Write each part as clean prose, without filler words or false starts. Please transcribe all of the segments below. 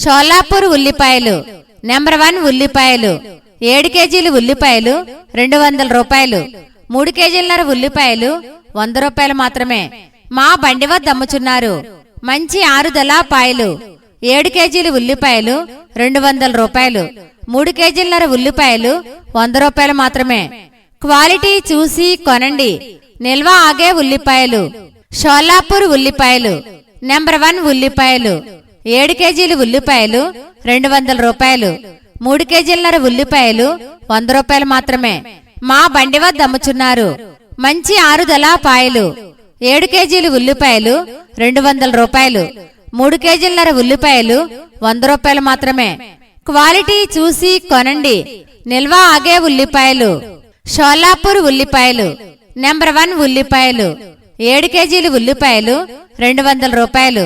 షోలాపూర్ ఉల్లిపాయలు నెంబర్ 1 ఉల్లిపాయలు 7 కేజీలు ఉల్లిపాయలు 200 రూపాయలు. 3 కేజీలన్నర ఉల్లిపాయలు 100 రూపాయలు మాత్రమే. మా బండి వద్ద అమ్ముచున్నారు. మంచి ఆరుదల పాయలు 7 కేజీలు ఉల్లిపాయలు 200 రూపాయలు. 3 కేజీలన్నర ఉల్లిపాయలు 100 రూపాయలు మాత్రమే. క్వాలిటీ చూసి కొనండి. నిల్వ ఆగే ఉల్లిపాయలు. షోలాపూర్ ఉల్లిపాయలు నెంబర్ 1 ఉల్లిపాయలు 7 కేజీలు ఉల్లిపాయలు 200 రూపాయలు. 3 కేజీలన్నర ఉల్లిపాయలు 100 రూపాయలు మాత్రమే. మా బండి వద్ద అమ్ముచున్నారు. మంచి ఆరుదల పాయలు 7 కేజీలు ఉల్లిపాయలు 200 రూపాయలు. 3 కేజీలన్నర ఉల్లిపాయలు 100 రూపాయలు మాత్రమే. క్వాలిటీ చూసి కొనండి. నిల్వ ఆగే ఉల్లిపాయలు. షోలాపూర్ ఉల్లిపాయలు నెంబర్ 1 ఉల్లిపాయలు 7 కేజీలు ఉల్లిపాయలు 200 రూపాయలు.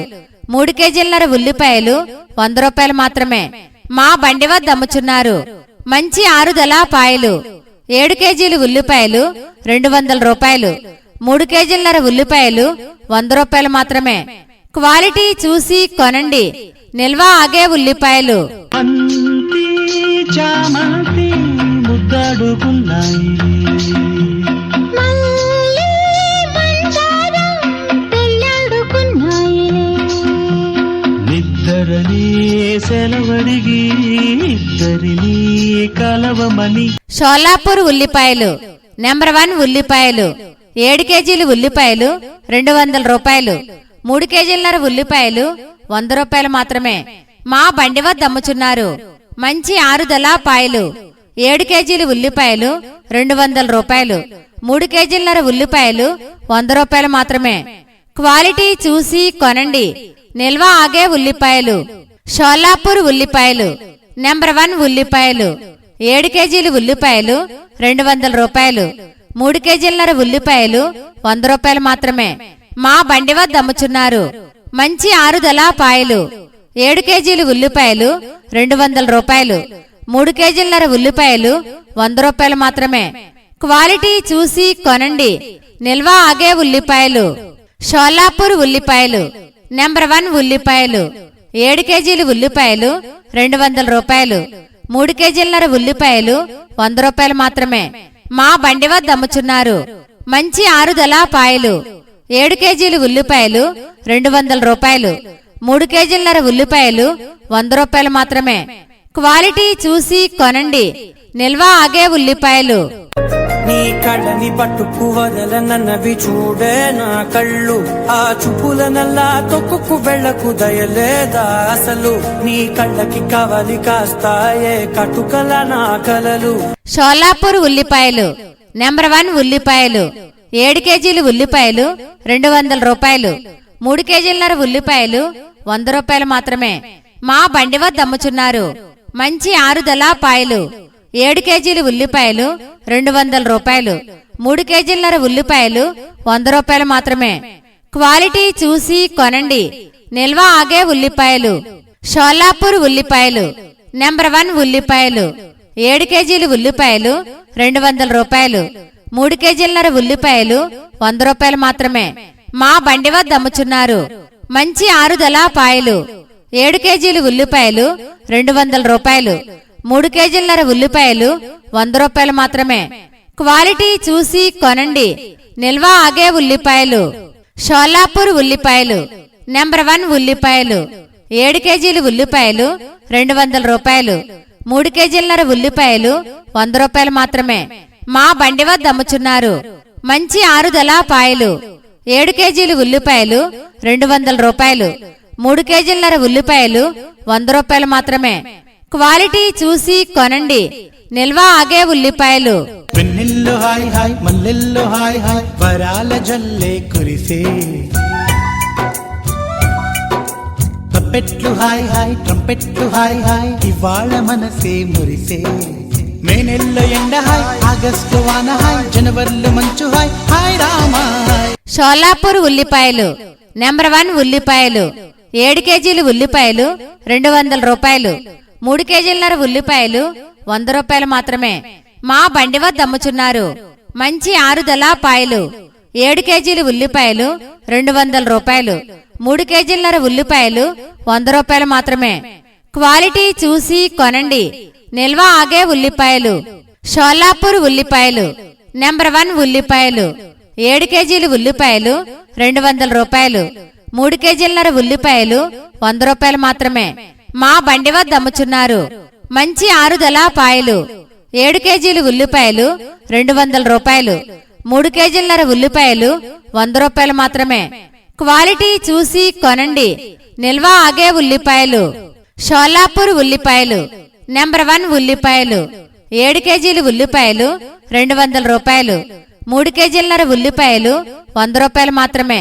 3 కేజీలన్నర ఉల్లిపాయలు 100 రూపాయలు మాత్రమే. మా బండి వద్ద అమ్ముచున్నారు. మంచి ఆరుదల పాయలు 7 కేజీలు ఉల్లిపాయలు 200 రూపాయలు. 3 కేజీలన్నర ఉల్లిపాయలు 100 రూపాయలు మాత్రమే. క్వాలిటీ చూసి కొనండి. నిల్వ ఆగే ఉల్లిపాయలు. షోలాపూర్ ఉల్లిపాయలు నెంబర్ 1 ఉల్లిపాయలు 7 కేజీలు ఉల్లిపాయలు 200 రూపాయలు. 3 కేజీలన్నర ఉల్లిపాయలు 100 రూపాయలు మాత్రమే. మా బండి వద్ద అమ్ముచున్నారు. మంచి ఆరుదల పాయలు 7 కేజీలు ఉల్లిపాయలు 200 రూపాయలు. 3 కేజీలన్నర ఉల్లిపాయలు 100 రూపాయలు మాత్రమే. క్వాలిటీ చూసి కొనండి. నిల్వ ఆగే ఉల్లిపాయలు. షోలాపూర్ ఉల్లిపాయలు నెంబర్ 1 ఉల్లిపాయలు 7 కేజీలు ఉల్లిపాయలు 200 రూపాయలు. 3 కేజీలన్నర ఉల్లిపాయలు 100 రూపాయలు మాత్రమే. మా బండి వద్ద అమ్ముచున్నారు. మంచి ఆరుదల పాయలు 7 కేజీలు ఉల్లిపాయలు 200 రూపాయలు. 3 కేజీలన్నర ఉల్లిపాయలు 100 రూపాయలు మాత్రమే. క్వాలిటీ చూసి కొనండి. నిల్వ ఆగే ఉల్లిపాయలు. షోలాపూర్ ఉల్లిపాయలు నెంబర్ 1 ఉల్లిపాయలు 7 కేజీలు ఉల్లిపాయలు 200 రూపాయలు. 3 కేజీలన్నర ఉల్లిపాయలు 100 రూపాయలు మాత్రమే. మా బండి వద్ద అమ్ముచున్నారు. మంచి ఆరుదల పాయలు 7 కేజీలు ఉల్లిపాయలు 200 రూపాయలు. 3 కేజీలన్నర ఉల్లిపాయలు 100 రూపాయలు మాత్రమే. క్వాలిటీ చూసి కొనండి. నిల్వ ఆగే ఉల్లిపాయలు. నీ కళ్ళని పట్టుకు వదలనన్నవి చూడే నా కళ్ళు. ఆ చూపుల నల్లా తొక్కుకు వెళ్ళకు దయలేదా అసలు. నీ కళ్ళకి కవలి కాస్తాయే కటుకల నా కలలు. షోలాపూర్ ఉల్లిపాయలు నెంబర్ 1 ఉల్లిపాయలు 7 కేజీలు ఉల్లిపాయలు 200 రూపాయలు. 3 కేజీలన్నర ఉల్లిపాయలు 100 రూపాయలు మాత్రమే. మా బండి వద్ద అమ్ముచున్నారు. మంచి ఆరుదల పాయలు 7 కేజీలు ఉల్లిపాయలు 200 రూపాయలు. 3 కేజీలన్నర ఉల్లిపాయలు 100 రూపాయలు మాత్రమే. క్వాలిటీ చూసి కొనండి. నిల్వ ఆగే ఉల్లిపాయలు. షోలాపూర్ ఉల్లిపాయలు నెంబర్ 1 ఉల్లిపాయలు 7 కేజీలు ఉల్లిపాయలు 200 రూపాయలు. 3 కేజీలన్నర ఉల్లిపాయలు 100 రూపాయలు మాత్రమే. మా బండి వద్ద అమ్ముచున్నారు. మంచి ఆరుదల పాయలు 7 కేజీలు ఉల్లిపాయలు 200 రూపాయలు. 3 కేజీలన్నర ఉల్లిపాయలు 100 రూపాయలు మాత్రమే. క్వాలిటీ చూసి కొనండి. నిల్వ ఆగే ఉల్లిపాయలు. షోలాపూర్ ఉల్లిపాయలు నెంబర్ 1 ఉల్లిపాయలు 7 కేజీలు ఉల్లిపాయలు 200 రూపాయలు. 3 కేజీలన్నర ఉల్లిపాయలు 100 రూపాయలు మాత్రమే. మా బండి వద్ద అమ్ముచున్నారు. మంచి ఆరుదల పాయలు 7 కేజీలు ఉల్లిపాయలు 200 రూపాయలు. 3 కేజీలన్నర ఉల్లిపాయలు 100 రూపాయలు మాత్రమే. క్వాలిటీ చూసి కొనండి. నిల్వ ఆగే ఉల్లిపాయలు. వెన్నెల్లో హాయ్ హాయ్ మల్లెల్లో హాయ్ హాయ్ వరాల జల్లే కురిసే. తప్పెట్లు హాయ్ హాయ్ ట్రంపెట్లు హాయ్ హాయ్ ఇవాళ మనసే మురిసే. మే నెల్లో ఎండ హాయ్ ఆగస్టు వాన హాయ్ జనవరిలో మంచు హాయ్ హాయ్ రామా. షోలాపూర్ ఉల్లిపాయలు నెంబర్ 1 ఉల్లిపాయలు 7 కేజీలు ఉల్లిపాయలు 200 రూపాయలు. 3 కేజీలన్నర ఉల్లిపాయలు 100 రూపాయలు మాత్రమే. మా బండి వద్ద అమ్ముచున్నారు. మంచి ఆరుదల పాయలు 7 కేజీలు ఉల్లిపాయలు 200 రూపాయలు. 3 కేజీలన్నర ఉల్లిపాయలు 100 రూపాయలు మాత్రమే. క్వాలిటీ చూసి కొనండి, నిల్వ ఆగే ఉల్లిపాయలు. షోలాపూర్ ఉల్లిపాయలు. నెంబర్ 1 ఉల్లిపాయలు. 7 కేజీలు ఉల్లిపాయలు 200 రూపాయలు. 3 కేజీలన్నర ఉల్లిపాయలు 100 రూపాయలు మాత్రమే. మా బండి వద్ద అమ్ముచున్నారు. మంచి ఆరుదల పాయలు. 7 కేజీలు ఉల్లిపాయలు 200 రూపాయలు. 3 కేజీలన్నర ఉల్లిపాయలు 100 రూపాయలు మాత్రమే. క్వాలిటీ చూసి కొనండి, నిల్వ ఆగే ఉల్లిపాయలు. షోలాపూర్ ఉల్లిపాయలు. నెంబర్ 1 ఉల్లిపాయలు. 7 కేజీలు ఉల్లిపాయలు 200 రూపాయలు. 3 కేజీలన్నర ఉల్లిపాయలు 100 రూపాయలు మాత్రమే.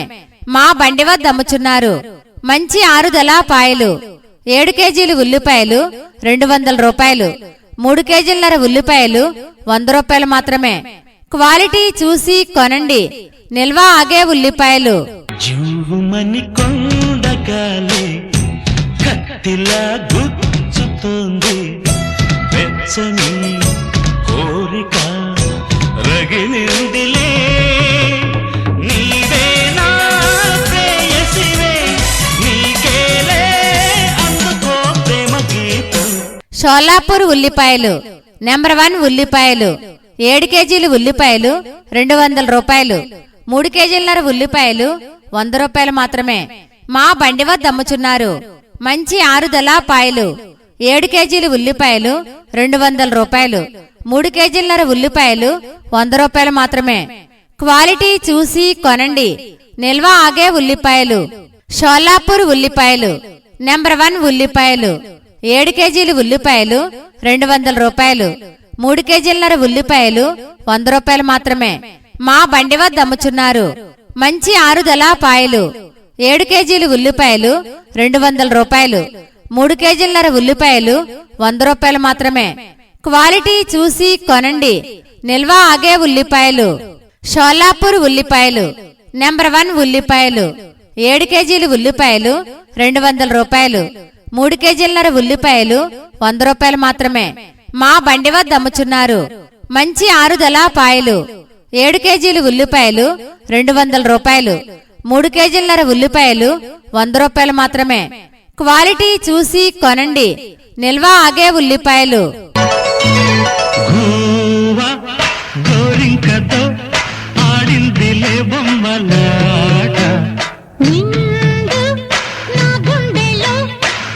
మా బండి వద్ద అమ్ముచున్నారు. మంచి ఆరుదల పాయలు. 7 కేజీలు ఉల్లిపాయలు 200 రూపాయలు. 3 కేజీలన్నర ఉల్లిపాయలు 100 రూపాయలు మాత్రమే. క్వాలిటీ చూసి కొనండి, నిల్వ ఆగే ఉల్లిపాయలు. జువ్వుమని కొండగాలి కత్తిలా గుచ్చుతోంది, వెచ్చని కోరిక రగిలిందిలే. నీవే నా ప్రేయసివే, నీకేలే అందుకో ప్రేమ గీతం. షోలాపూర్ ఉల్లిపాయలు. నెంబర్ 1 ఉల్లిపాయలు. 7 కేజీలు ఉల్లిపాయలు 200 రూపాయలు. 3 కేజీలన్నర ఉల్లిపాయలు 100 రూపాయలు మాత్రమే. మా బండి వద్ద అమ్ముచున్నారు. మంచి ఆరుదల పాయలు. 7 కేజీలు ఉల్లిపాయలు 200 రూపాయలు. 3 కేజీలన్నర ఉల్లిపాయలు 100 రూపాయలు మాత్రమే. క్వాలిటీ చూసి కొనండి, నిల్వ ఆగే ఉల్లిపాయలు. షోలాపూర్ ఉల్లిపాయలు. నెంబర్ 1 ఉల్లిపాయలు. 7 కేజీలు ఉల్లిపాయలు 200 రూపాయలు. 3 కేజీలన్నర ఉల్లిపాయలు 100 రూపాయలు మాత్రమే. మా బండి వద్ద అమ్ముచున్నారు. మంచి ఆరుదల పాయలు. 7 కేజీలు ఉల్లిపాయలు 200 రూపాయలు. 3 కేజీలన్నర ఉల్లిపాయలు 100 రూపాయలు మాత్రమే. క్వాలిటీ చూసి కొనండి, నిల్వ ఆగే ఉల్లిపాయలు. షోలాపూర్ ఉల్లిపాయలు. నెంబర్ 1 ఉల్లిపాయలు. 7 కేజీలు ఉల్లిపాయలు 200 రూపాయలు. 3 కేజీలన్నర ఉల్లిపాయలు 100 రూపాయలు మాత్రమే. మా బండి వద్ద అమ్ముచున్నారు. మంచి ఆరుదల పాయలు. 7 కేజీలు ఉల్లిపాయలు 200 రూపాయలు. 3 కేజీలన్నర ఉల్లిపాయలు 100 రూపాయలు మాత్రమే. క్వాలిటీ చూసి కొనండి, నిల్వ ఆగే ఉల్లిపాయలు. గోవా గోరింకతో ఆడిందిలే బొమ్మలాట, నిండు నా గుండెలో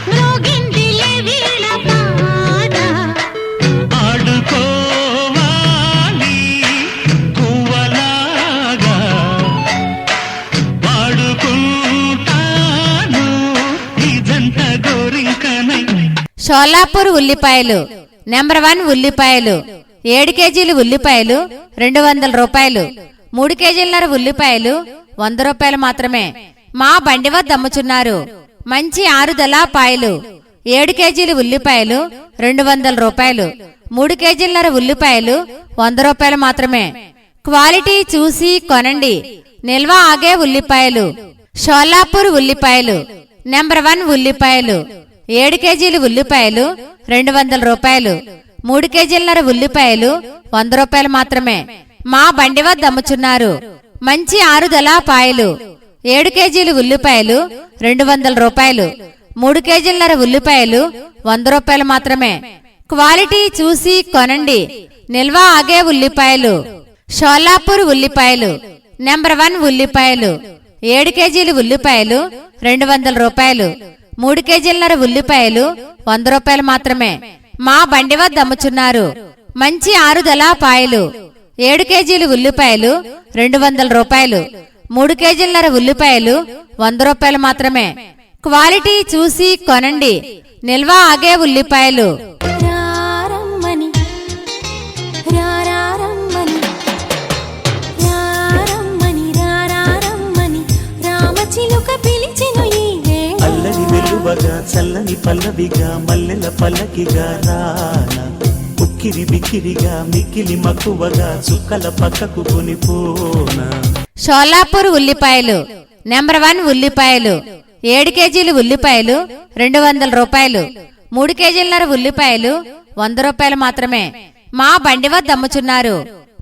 మ్రోగిందిలే వీణ పాట. ఆడుకోవాలి కువ్వలాగా, వాడుకుంటాను ఇదంతా గోరింకనై. షోలాపూర్ ఉల్లిపాయలు. నెంబర్ 1 ఉల్లిపాయలు. 7 కేజీలు ఉల్లిపాయలు 200 రూపాయలు. 3 కేజీలన్నర ఉల్లిపాయలు 100 రూపాయలు మాత్రమే. మా బండి వద్ద అమ్ముచున్నారు. మంచి ఆరుదల పాయలు. 7 కేజీలు ఉల్లిపాయలు 200 రూపాయలు. 3 కేజీలన్నర ఉల్లిపాయలు 100 రూపాయలు మాత్రమే. క్వాలిటీ చూసి కొనండి, నిల్వ ఆగే ఉల్లిపాయలు. షోలాపూర్ ఉల్లిపాయలు. నెంబర్ 1 ఉల్లిపాయలు. 7 కేజీలు ఉల్లిపాయలు 200 రూపాయలు. 3 కేజీలన్నర ఉల్లిపాయలు 100 రూపాయలు మాత్రమే. మా బండి వద్ద అమ్ముచున్నారు. మంచి ఆరుదల పాయలు. 7 కేజీలు ఉల్లిపాయలు 200 రూపాయలు. 3 కేజీలన్నర ఉల్లిపాయలు 100 రూపాయలు మాత్రమే. క్వాలిటీ చూసి కొనండి, నిల్వ ఆగే ఉల్లిపాయలు. షోలాపూర్ ఉల్లిపాయలు. నెంబర్ 1 ఉల్లిపాయలు. 7 కేజీలు ఉల్లిపాయలు 200 రూపాయలు. 3 కేజీలన్నర ఉల్లిపాయలు 100 రూపాయలు మాత్రమే. మా బండి వద్ద అమ్ముచున్నారు. మంచి ఆరుదల పాయలు. 7 కేజీలు ఉల్లిపాయలు 200 రూపాయలు. 3 కేజీలన్నర ఉల్లిపాయలు 100 రూపాయలు మాత్రమే. క్వాలిటీ చూసి కొనండి, నిల్వ ఆగే ఉల్లిపాయలు. రారమ్మని రారమ్మని రారమ్మని రారమ్మని రామచిలుక పిలిచెను ఈ వేళ. అల్లరి వెలువగా చల్లని పల్లవిగా మల్లెల పల్లకిగా రానా, ఉక్కిరి బిక్కిరిగా మిక్కిలి మక్కువగా చుక్కల పక్కకు కొనిపోనా. షోలాపూర్ ఉల్లిపాయలు. నెంబర్ 1 ఉల్లిపాయలు. 7 కేజీలు ఉల్లిపాయలు 200 రూపాయలు. 3 కేజీలన్నర ఉల్లిపాయలు 100 రూపాయలు మాత్రమే. మా బండి వద్ద అమ్ముచున్నారు.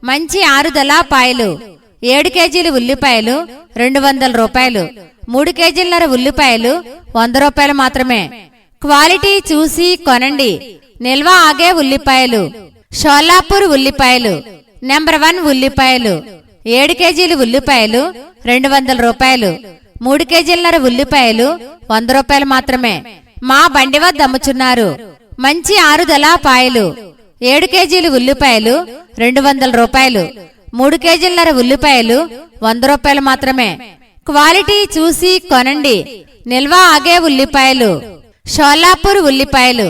మంచి ఆరుదల పాయలు. 7 కేజీలు ఉల్లిపాయలు 200 రూపాయలు. 3 కేజీలన్నర ఉల్లిపాయలు 100 రూపాయలు మాత్రమే. క్వాలిటీ చూసి కొనండి, నిల్వ ఆగే ఉల్లిపాయలు. షోలాపూర్ ఉల్లిపాయలు. నెంబర్ 1 ఉల్లిపాయలు. 7 కేజీలు ఉల్లిపాయలు 200 రూపాయలు. 3 కేజీలన్నర ఉల్లిపాయలు 100 రూపాయలు మాత్రమే. మా బండి వద్ద అమ్ముచున్నారు. మంచి ఆరుదల పాయలు. 7 కేజీలు ఉల్లిపాయలు 200 రూపాయలు. 3 కేజీలన్నర ఉల్లిపాయలు 100 రూపాయలు మాత్రమే. క్వాలిటీ చూసి కొనండి, నిల్వ ఆగే ఉల్లిపాయలు. షోలాపూర్ ఉల్లిపాయలు.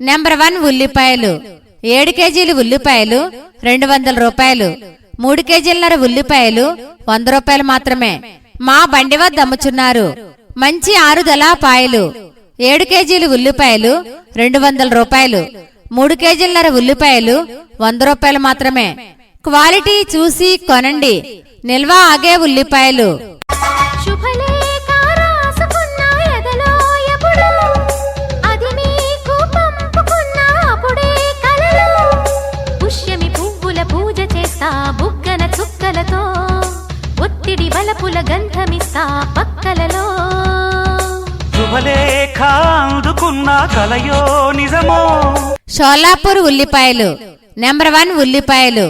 నెంబర్ 1 ఉల్లిపాయలు. 7 కేజీలు ఉల్లిపాయలు 200 రూపాయలు. 3 కేజీలన్నర ఉల్లిపాయలు 100 రూపాయలు మాత్రమే. మా బండి వద్ద అమ్ముచున్నారు. మంచి ఆరుదల పాయలు. 7 కేజీలు ఉల్లిపాయలు 200 రూపాయలు. 3 కేజీలన్నర ఉల్లిపాయలు 100 రూపాయలు మాత్రమే. క్వాలిటీ చూసి కొనండి, నిల్వ ఆగే ఉల్లిపాయలు. శుభలేఖ రాసుకున్న ఎదలో ఎప్పుడు, అది నీకు పంపుకున్న అప్పుడే కలలో. పుష్యమి పువ్వుల పూజ చేస్తా బుగ్గన చుక్కలతో, ఒత్తిడి వలపుల గంధమిస్తా పక్కలలో. శుభలేఖ అందుకున్న కలయో నిజమో. షోలాపూర్ ఉల్లిపాయలు. నెంబర్ 1 ఉల్లిపాయలు.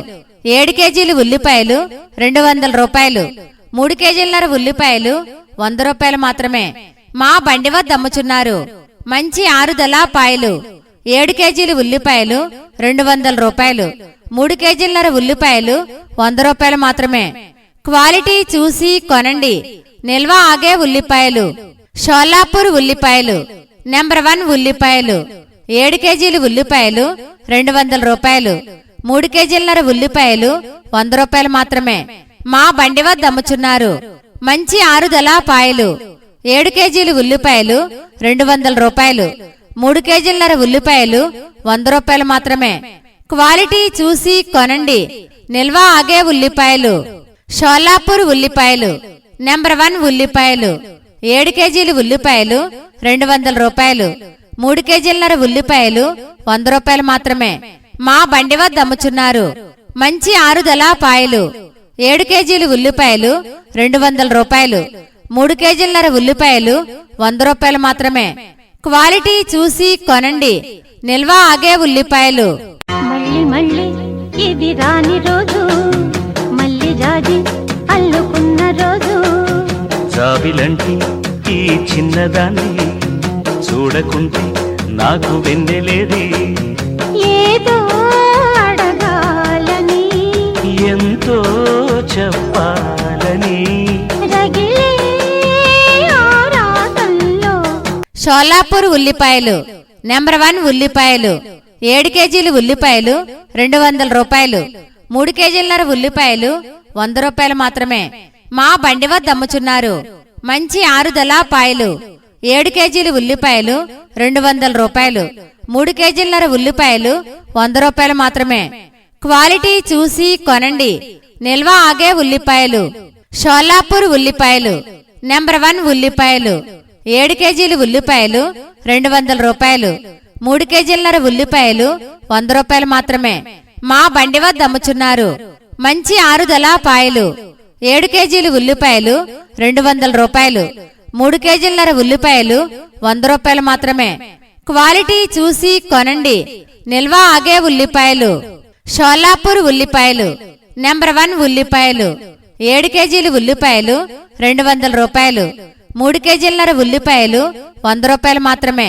7 కేజీలు ఉల్లిపాయలు 200 రూపాయలు. 3 కేజీలన్నర ఉల్లిపాయలు 100 రూపాయలు మాత్రమే. మా బండి వద్ద అమ్ముచున్నారు. మంచి ఆరుదల పాయలు. 7 కేజీలు ఉల్లిపాయలు 200 రూపాయలు. 3 కేజీలన్నర ఉల్లిపాయలు 100 రూపాయలు మాత్రమే. క్వాలిటీ చూసి కొనండి, నిల్వ ఆగే ఉల్లిపాయలు. షోలాపూర్ ఉల్లిపాయలు. నెంబర్ 1 ఉల్లిపాయలు. 7 కేజీలు ఉల్లిపాయలు 200 రూపాయలు. 3 కేజీలన్నర ఉల్లిపాయలు 100 రూపాయలు మాత్రమే. మా బండి వద్ద అమ్ముచున్నారు. మంచి ఆరుదల పాయలు. 7 కేజీలు ఉల్లిపాయలు 200 రూపాయలు. 3 కేజీలన్నర ఉల్లిపాయలు 100 రూపాయలు మాత్రమే. క్వాలిటీ చూసి కొనండి, నిల్వ ఆగే ఉల్లిపాయలు. షోలాపూర్ ఉల్లిపాయలు. నెంబర్ 1 ఉల్లిపాయలు. 7 కేజీలు ఉల్లిపాయలు 200 రూపాయలు. 3 కేజీలన్నర ఉల్లిపాయలు 100 రూపాయలు మాత్రమే. మా బండి వద్ద అమ్ముచున్నారు. మంచి ఆరుదల పాయలు. 7 కేజీలు ఉల్లిపాయలు 200 రూపాయలు. 3 కేజీలన్నర ఉల్లిపాయలు 100 రూపాయలు మాత్రమే. క్వాలిటీ చూసి కొనండి, నిల్వ ఆగే ఉల్లిపాయలు. మళ్ళీ మళ్ళీ ఇది రాని రోజు, మళ్ళీ రాజీ అల్లుకున్న రోజు. జాబిలంటి ఈ చిన్నదాన్ని చూడకుంటే నాకు వెన్నెలేది. ఏదో అడగాలని, ఎంతో చెప్పాలని, రగిలే ఆరాటంలో. షోలాపూర్ ఉల్లిపాయలు. నెంబర్ 1 ఉల్లిపాయలు. 7 కేజీలు ఉల్లిపాయలు 200 రూపాయలు. 3 కేజీలన్నర ఉల్లిపాయలు 100 రూపాయలు మాత్రమే. మా బండి వద్ద అమ్ముచున్నారు. మంచి ఆరుదల పాయలు. 7 కేజీలు ఉల్లిపాయలు 200 రూపాయలు. 3 కేజీలన్నర ఉల్లిపాయలు 100 రూపాయలు మాత్రమే. క్వాలిటీ చూసి కొనండి, నిల్వ ఆగే ఉల్లిపాయలు. షోలాపూర్ ఉల్లిపాయలు. నెంబర్ 1 ఉల్లిపాయలు. 7 కేజీలు ఉల్లిపాయలు 200 రూపాయలు. 3 కేజీలన్నర ఉల్లిపాయలు 100 రూపాయలు మాత్రమే. మా బండి వద్ద అమ్ముచున్నారు. మంచి ఆరుదల పాయలు. 7 కేజీలు ఉల్లిపాయలు 200 రూపాయలు. 3 కేజీలన్నర ఉల్లిపాయలు 100 రూపాయలు మాత్రమే. క్వాలిటీ చూసి కొనండి, నిల్వ ఆగే ఉల్లిపాయలు. షోలాపూర్ ఉల్లిపాయలు. నెంబర్ 1 ఉల్లిపాయలు. 7 కేజీలు ఉల్లిపాయలు 200 రూపాయలు. 3 కేజీలన్నర ఉల్లిపాయలు 100 రూపాయలు మాత్రమే.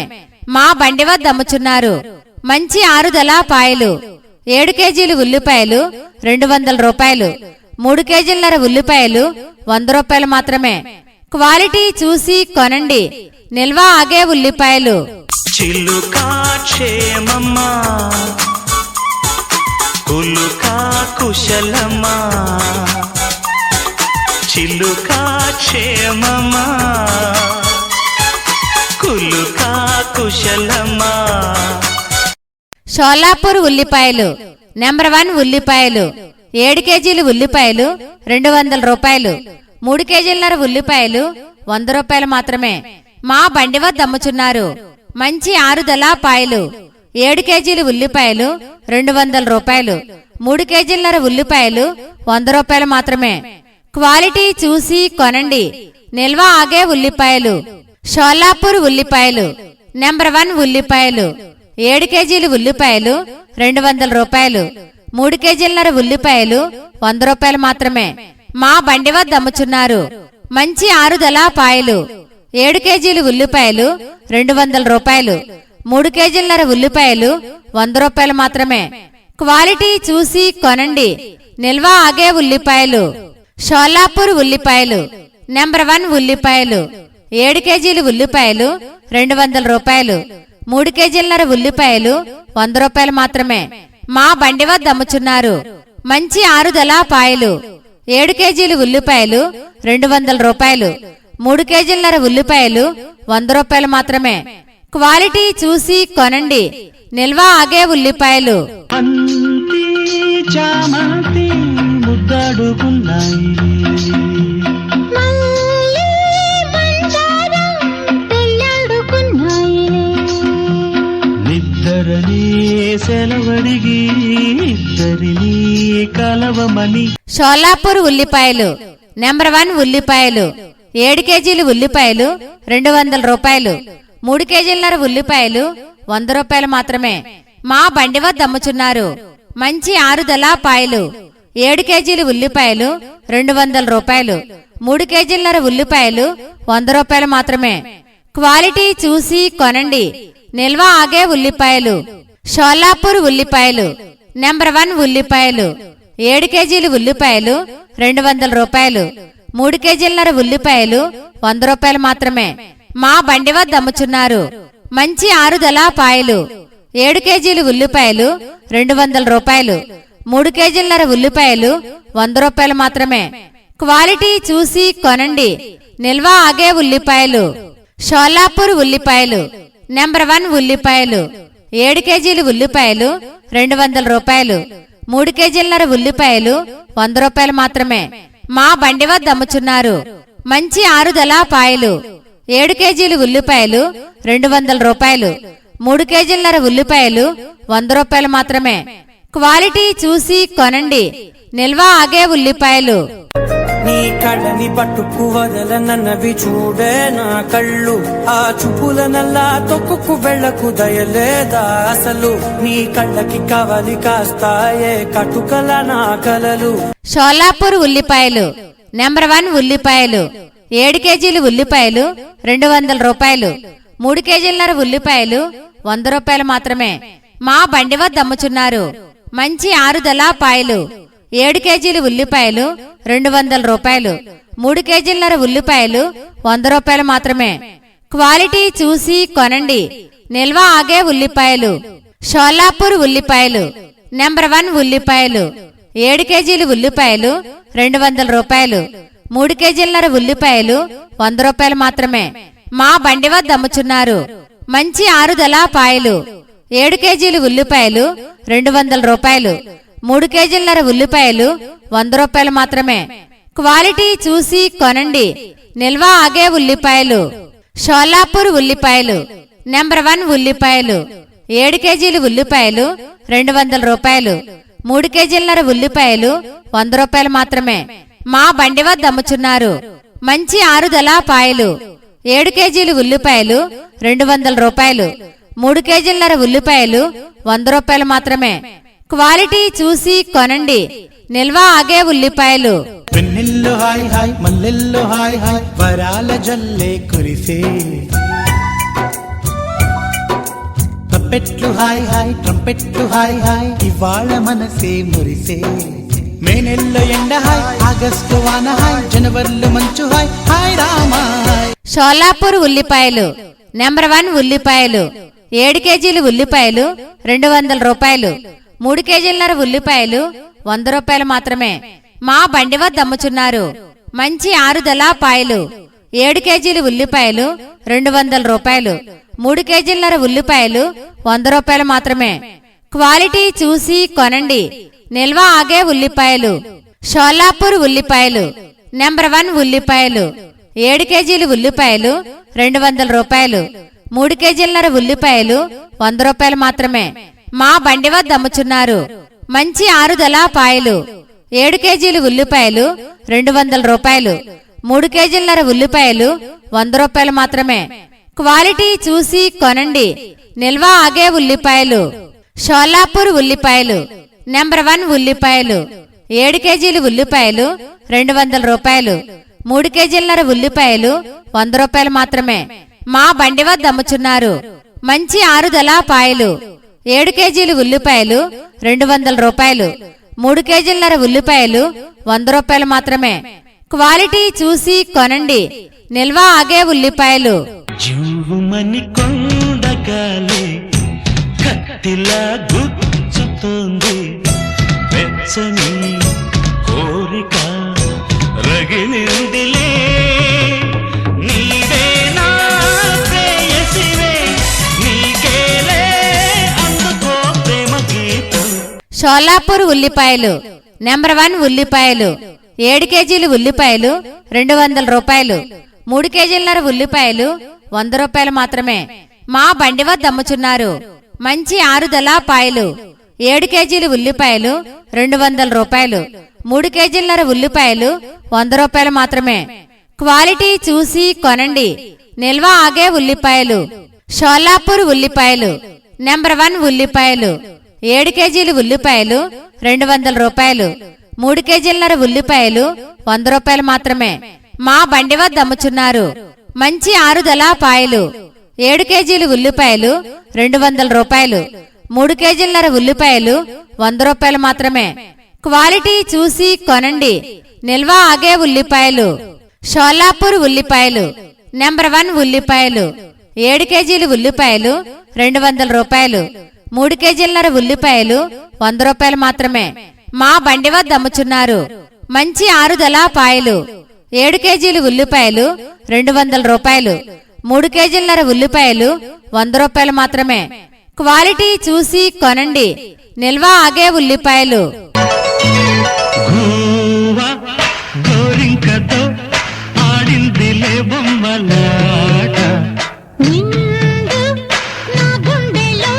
మా బండి వద్ద అమ్ముచున్నారు. మంచి ఆరుదల పాయలు. 7 కేజీలు ఉల్లిపాయలు 200 రూపాయలు. 3 కేజీలన్నర ఉల్లిపాయలు 100 రూపాయలు మాత్రమే. క్వాలిటీ చూసి కొనండి, నిల్వ ఆగే ఉల్లిపాయలు. చిలుకా క్షేమమ్మా, కులుకా కుశలమా. చిలుకా క్షేమమా, కులుకా కుశలమా. షోలాపూర్ ఉల్లిపాయలు. నెంబర్ 1 ఉల్లిపాయలు. 7 కేజీలు ఉల్లిపాయలు 200 రూపాయలు. 3 కేజీలన్నర ఉల్లిపాయలు 100 రూపాయలు మాత్రమే. మా బండి వద్ద అమ్ముచున్నారు. మంచి ఆరుదల పాయలు. 7 కేజీలు ఉల్లిపాయలు 200 రూపాయలు. 3 కేజీలన్నర ఉల్లిపాయలు 100 రూపాయలు మాత్రమే. క్వాలిటీ చూసి కొనండి, నిల్వ ఆగే ఉల్లిపాయలు. షోలాపూర్ ఉల్లిపాయలు. నెంబర్ 1 ఉల్లిపాయలు 7 కేజీలు ఉల్లిపాయలు 200 రూపాయలు. 3 కేజీలన్నర ఉల్లిపాయలు 100 రూపాయలు మాత్రమే. మా బండి వద్ద అమ్ముచున్నారు. మంచి ఆరుదల పాయలు 7 కేజీలు ఉల్లిపాయలు 200 రూపాయలు. 3 కేజీలన్నర ఉల్లిపాయలు 100 రూపాయలు మాత్రమే. క్వాలిటీ చూసి కొనండి. నిల్వ ఆగే ఉల్లిపాయలు. షోలాపూర్ ఉల్లిపాయలు నెంబర్ 1 ఉల్లిపాయలు 7 కేజీలు ఉల్లిపాయలు 200 రూపాయలు. 3 కేజీలన్నర ఉల్లిపాయలు 100 రూపాయలు మాత్రమే. మా బండి వద్ద అమ్ముచున్నారు. మంచి ఆరుదల పాయలు 7 కేజీలు ఉల్లిపాయలు 200 రూపాయలు. 3 కేజీలన్నర ఉల్లిపాయలు 100 రూపాయలు మాత్రమే. క్వాలిటీ చూసి కొనండి. నిల్వ ఆగే ఉల్లిపాయలు. అంతి చామంతి ముద్దడుకున్నాయి, మళ్ళీ బంగారం పెళ్ళాడుకున్నాయిలే. నిద్దరని సెలవడిగి ఇద్దరిని కలవమని. షోలాపూర్ ఉల్లిపాయలు నెంబర్ 1 ఉల్లిపాయలు 7 కేజీలు ఉల్లిపాయలు 200 రూపాయలు. 3 కేజీలన్నర ఉల్లిపాయలు 100 రూపాయలు మాత్రమే. మా బండి వద్ద అమ్ముచున్నారు. మంచి ఆరుదల పాయలు 7 కేజీలు ఉల్లిపాయలు 200 రూపాయలు. 3 కేజీలన్నర ఉల్లిపాయలు 100 రూపాయలు మాత్రమే. క్వాలిటీ చూసి కొనండి. నిల్వ ఆగే ఉల్లిపాయలు. షోలాపూర్ ఉల్లిపాయలు నెంబర్ 1 ఉల్లిపాయలు 7 కేజీలు ఉల్లిపాయలు 200 రూపాయలు. 3 కేజీలన్నర ఉల్లిపాయలు 100 రూపాయలు మాత్రమే. మా బండి వద్ద అమ్ముచున్నారు. మంచి ఆరుదల పాయలు 7 కేజీలు ఉల్లిపాయలు 200 రూపాయలు. 3 కేజీలన్నర ఉల్లిపాయలు 100 రూపాయలు మాత్రమే. క్వాలిటీ చూసి కొనండి. నిల్వ ఆగే ఉల్లిపాయలు. షోలాపూర్ ఉల్లిపాయలు నెంబర్ 1 ఉల్లిపాయలు 7 కేజీలు ఉల్లిపాయలు 200 రూపాయలు. 3 కేజీలన్నర ఉల్లిపాయలు 100 రూపాయలు మాత్రమే. మా బండి వద్ద అమ్ముచున్నారు. మంచి ఆరుదల పాయలు 7 కేజీలు ఉల్లిపాయలు 200 రూపాయలు. 3 కేజీలన్నర ఉల్లిపాయలు 100 రూపాయలు మాత్రమే. క్వాలిటీ చూసి కొనండి. నిల్వ ఆగే ఉల్లిపాయలు. నీ కళ్ళని పట్టుకు వదలనన్నవి చూడే నా కళ్ళు. ఆ చూపుల నల్లా తొక్కుకు వెళ్ళకు దయలేదా అసలు. నీ కళ్ళకి కవలి కాస్తాయే కటుకల నా కలలు. షోలాపూర్ ఉల్లిపాయలు నెంబర్ 1 ఉల్లిపాయలు 7 కేజీలు ఉల్లిపాయలు 200 రూపాయలు. 3 కేజీలన్నర ఉల్లిపాయలు 100 రూపాయలు మాత్రమే. మా బండి వద్ద అమ్ముచున్నారు. మంచి ఆరుదల పాయలు 7 కేజీలు ఉల్లిపాయలు 200 రూపాయలు. 3 కేజీలన్నర ఉల్లిపాయలు 100 రూపాయలు మాత్రమే. క్వాలిటీ చూసి కొనండి. నిల్వ ఆగే ఉల్లిపాయలు. షోలాపూర్ ఉల్లిపాయలు నెంబర్ 1 ఉల్లిపాయలు 7 కేజీలు ఉల్లిపాయలు 200 రూపాయలు. 3 కేజీలన్నర ఉల్లిపాయలు 100 రూపాయలు మాత్రమే. మా బండి వద్ద అమ్ముచున్నారు. మంచి ఆరుదల పాయలు 7 కేజీలు ఉల్లిపాయలు 200 రూపాయలు. 3 కేజీలన్నర ఉల్లిపాయలు 100 రూపాయలు మాత్రమే. క్వాలిటీ చూసి కొనండి. నిల్వ ఆగే ఉల్లిపాయలు. షోలాపూర్ ఉల్లిపాయలు నెంబర్ 1 ఉల్లిపాయలు 7 కేజీలు ఉల్లిపాయలు 200 రూపాయలు. 3 కేజీలన్నర ఉల్లిపాయలు 100 రూపాయలు మాత్రమే. మా బండి వద్ద అమ్ముచున్నారు. మంచి ఆరుదల పాయలు 7 కేజీలు ఉల్లిపాయలు 200 రూపాయలు. 3 కేజీలన్నర ఉల్లిపాయలు 100 రూపాయలు మాత్రమే. క్వాలిటీ చూసి కొనండి. నిల్వ ఆగే ఉల్లిపాయలు. వెన్నెల్లో హాయ్ హాయ్ మల్లెల్లో హాయ్ హాయ్ వరాల జల్లే కురిసే. ట్రంపెట్లు హాయ్ హాయ్ ట్రంపెట్లు హాయ్ హాయ్ ఇవాళ మనసే మురిసే. మే నెల్లో ఎండ హాయ్ ఆగస్టు వాన హాయ్ జనవరిలో మంచు హాయ్ హాయ్ రామా హాయ్. షోలాపూర్ ఉల్లిపాయలు నెంబర్ 1 ఉల్లిపాయలు 7 కేజీలు ఉల్లిపాయలు 200 రూపాయలు. 3 కేజీలన్నర ఉల్లిపాయలు 100 రూపాయలు మాత్రమే. మా బండి వద్ద అమ్ముచున్నారు. మంచి ఆరుదల పాయలు 7 కేజీలు ఉల్లిపాయలు 200 రూపాయలు. 3 కేజీలన్నర ఉల్లిపాయలు 100 రూపాయలు మాత్రమే. క్వాలిటీ చూసి కొనండి. నిల్వ ఆగే ఉల్లిపాయలు. షోలాపూర్ ఉల్లిపాయలు నెంబర్ 1 ఉల్లిపాయలు 7 కేజీలు ఉల్లిపాయలు 200 రూపాయలు. 3 కేజీలన్నర ఉల్లిపాయలు 100 రూపాయలు మాత్రమే. మా బండి వద్ద అమ్ముచున్నారు. మంచి ఆరుదల పాయలు 7 కేజీలు ఉల్లిపాయలు 200 రూపాయలు. 3 కేజీలన్నర ఉల్లిపాయలు 100 రూపాయలు మాత్రమే. క్వాలిటీ చూసి కొనండి, నిల్వ ఆగే ఉల్లిపాయలు. షోలాపూర్ ఉల్లిపాయలు నెంబర్ 1 ఉల్లిపాయలు. 7 కేజీలు ఉల్లిపాయలు 200 రూపాయలు. 3 కేజీలన్నర ఉల్లిపాయలు 100 రూపాయలు మాత్రమే. మా బండి వద్ద అమ్ముచున్నారు. మంచి ఆరుదల పాయలు. 7 కేజీలు ఉల్లిపాయలు 200 రూపాయలు. 3 కేజీలన్నర ఉల్లిపాయలు 100 రూపాయలు మాత్రమే. క్వాలిటీ చూసి కొనండి, నిల్వ ఆగే ఉల్లిపాయలు. జువ్వుమని కొండగాలి కత్తిలా గుచ్చుతోంది, వెచ్చని కోరిక రగిలిందిలే, నీవే నా ప్రేయసివే, నీకేలే అందుకో ప్రేమ గీతం. షోలాపూర్ ఉల్లిపాయలు నెంబర్ 1 ఉల్లిపాయలు. 7 కేజీలు ఉల్లిపాయలు 200 రూపాయలు. 3 కేజీలన్నర ఉల్లిపాయలు 100 రూపాయలు మాత్రమే. మా బండి వద్ద అమ్ముచున్నారు. మంచి ఆరుదల పాయలు. 7 కేజీలు ఉల్లిపాయలు 200 రూపాయలు. 3 కేజీలన్నర ఉల్లిపాయలు 100 రూపాయలు మాత్రమే. క్వాలిటీ చూసి కొనండి, నిల్వ ఆగే ఉల్లిపాయలు. షోలాపూర్ ఉల్లిపాయలు నెంబర్ 1 ఉల్లిపాయలు. 7 కేజీలు ఉల్లిపాయలు 200 రూపాయలు. 3 కేజీలన్నర ఉల్లిపాయలు 100 రూపాయలు మాత్రమే. మా బండి వద్ద అమ్ముచున్నారు. మంచి ఆరుదల పాయలు. 7 కేజీలు ఉల్లిపాయలు 200 రూపాయలు. 3 కేజీలన్నర ఉల్లిపాయలు 100 రూపాయలు మాత్రమే. క్వాలిటీ చూసి కొనండి, నిల్వ ఆగే ఉల్లిపాయలు. షోలాపూర్ ఉల్లిపాయలు నెంబర్ 1 ఉల్లిపాయలు. 7 కేజీలు ఉల్లిపాయలు 200 రూపాయలు. 3 కేజీలన్నర ఉల్లిపాయలు 100 రూపాయలు మాత్రమే. మా బండి వద్ద అమ్ముచున్నారు. మంచి ఆరుదల పాయలు. 7 కేజీలు ఉల్లిపాయలు 200 రూపాయలు. 3 కేజీలన్నర ఉల్లిపాయలు 100 రూపాయలు మాత్రమే. క్వాలిటీ చూసి కొనండి, నిల్వ ఆగే ఉల్లిపాయలు. గోవా గోరింకతో ఆడిందిలే బొమ్మలాట, నిండు నా గుండెలో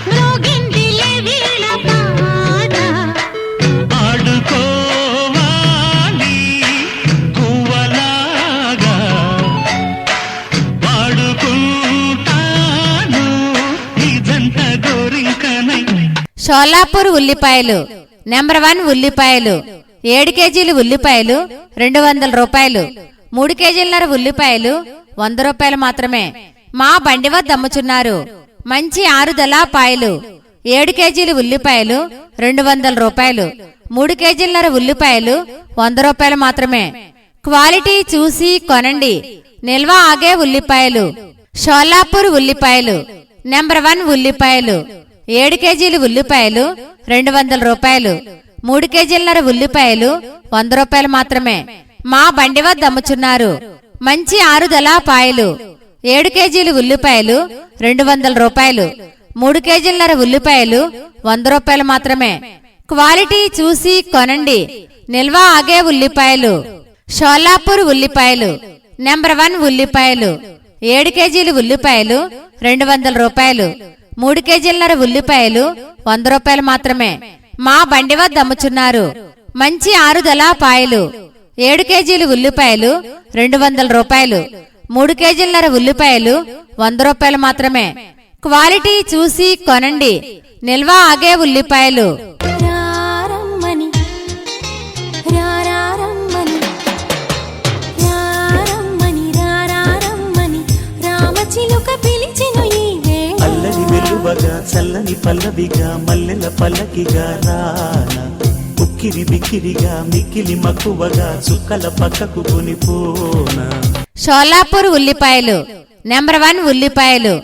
మ్రోగిందిలే వీణ పాట. ఆడుకోవాలి పువ్వలాగా, వాడుకుంటాను ఇదంత గోరింకనై. షోలాపూర్ ఉల్లిపాయలు నెంబర్ 1 ఉల్లిపాయలు. 7 కేజీలు ఉల్లిపాయలు 200 రూపాయలు. 3 కేజీలన్నర ఉల్లిపాయలు 100 రూపాయలు మాత్రమే. మా బండి వద్ద అమ్ముచున్నారు. మంచి ఆరుదల పాయలు. 7 కేజీలు ఉల్లిపాయలు 200 రూపాయలు. 3 కేజీలన్నర ఉల్లిపాయలు 100 రూపాయలు మాత్రమే. క్వాలిటీ చూసి కొనండి, నిల్వ ఆగే ఉల్లిపాయలు. షోలాపూర్ ఉల్లిపాయలు నెంబర్ 1 ఉల్లిపాయలు. 7 కేజీలు ఉల్లిపాయలు 200 రూపాయలు. 3 కేజీలన్నర ఉల్లిపాయలు 100 రూపాయలు మాత్రమే. మా బండి వద్ద అమ్ముచున్నారు. మంచి ఆరుదల పాయలు. 7 కేజీలు ఉల్లిపాయలు 200 రూపాయలు. 3 కేజీలన్నర ఉల్లిపాయలు 100 రూపాయలు మాత్రమే. క్వాలిటీ చూసి కొనండి, నిల్వ ఆగే ఉల్లిపాయలు. షోలాపూర్ ఉల్లిపాయలు నెంబర్ 1 ఉల్లిపాయలు. 7 కేజీలు ఉల్లిపాయలు 200 రూపాయలు. 3 కేజీలన్నర ఉల్లిపాయలు 100 రూపాయలు మాత్రమే. మా బండి వద్ద అమ్ముచున్నారు. మంచి ఆరుదల పాయలు. 7 కేజీలు ఉల్లిపాయలు 200 రూపాయలు. 3 కేజీలన్నర ఉల్లిపాయలు 100 రూపాయలు మాత్రమే. క్వాలిటీ చూసి కొనండి, నిల్వ ఆగే ఉల్లిపాయలు. రారమ్మని రారమ్మని రారమ్మని రారమ్మని రామచిలుక పిలిచెను ఈ వేళ. అల్లరి వెలువగా చల్లని పల్లవిగా మల్లెల పల్లకిగా రానా, ఉక్కిరి బిక్కిరిగా మిక్కిలి మక్కువగా చుక్కల పక్కకు కొనిపోనా. షోలాపూర్ ఉల్లిపాయలు నెంబర్ 1 ఉల్లిపాయలు.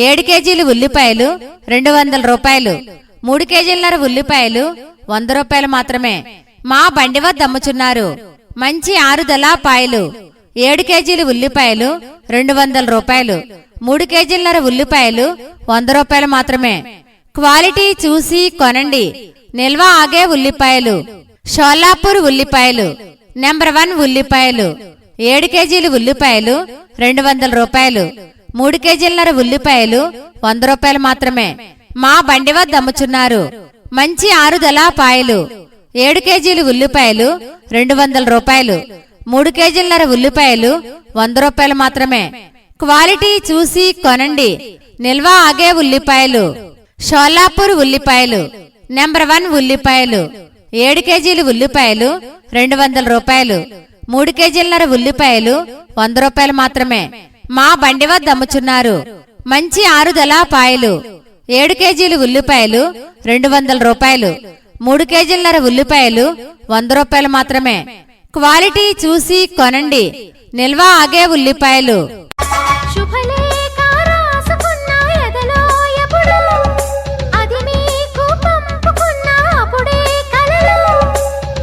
7 కేజీలు ఉల్లిపాయలు 200 రూపాయలు. 3 కేజీలన్నర ఉల్లిపాయలు 100 రూపాయలు మాత్రమే. మా బండి వద్ద అమ్ముచున్నారు. మంచి ఆరుదల పాయలు. 7 కేజీలు ఉల్లిపాయలు 200 రూపాయలు. 3 కేజీలన్నర ఉల్లిపాయలు 100 రూపాయలు మాత్రమే. క్వాలిటీ చూసి కొనండి, నిల్వ ఆగే ఉల్లిపాయలు. షోలాపూర్ ఉల్లిపాయలు నెంబర్ 1 ఉల్లిపాయలు. 7 కేజీలు ఉల్లిపాయలు 200 రూపాయలు. 3 కేజీలన్నర ఉల్లిపాయలు 100 రూపాయలు మాత్రమే. మా బండి వద్ద అమ్ముచున్నారు. మంచి ఆరుదల పాయలు. 7 కేజీలు ఉల్లిపాయలు 200 రూపాయలు. 3 కేజీలన్నర ఉల్లిపాయలు 100 రూపాయలు మాత్రమే. క్వాలిటీ చూసి కొనండి, నిల్వ ఆగే ఉల్లిపాయలు. షోలాపూర్ ఉల్లిపాయలు. నెంబర్ 1 ఉల్లిపాయలు. 7 కేజీలు ఉల్లిపాయలు 200 రూపాయలు. 3 కేజీలన్నర ఉల్లిపాయలు 100 రూపాయలు మాత్రమే. మా బండి వద్ద అమ్ముచున్నారు. మంచి ఆరుదల పాయలు. 7 కేజీలు ఉల్లిపాయలు 200 రూపాయలు. 3 కేజీలన్నర ఉల్లిపాయలు 100 రూపాయలు మాత్రమే. క్వాలిటీ చూసి కొనండి, నిల్వ ఆగే ఉల్లిపాయలు. శుభలేఖ రాసుకున్న ఎదలో ఎప్పుడు, అది మీకు పంపుకున్న అప్పుడే కలలో.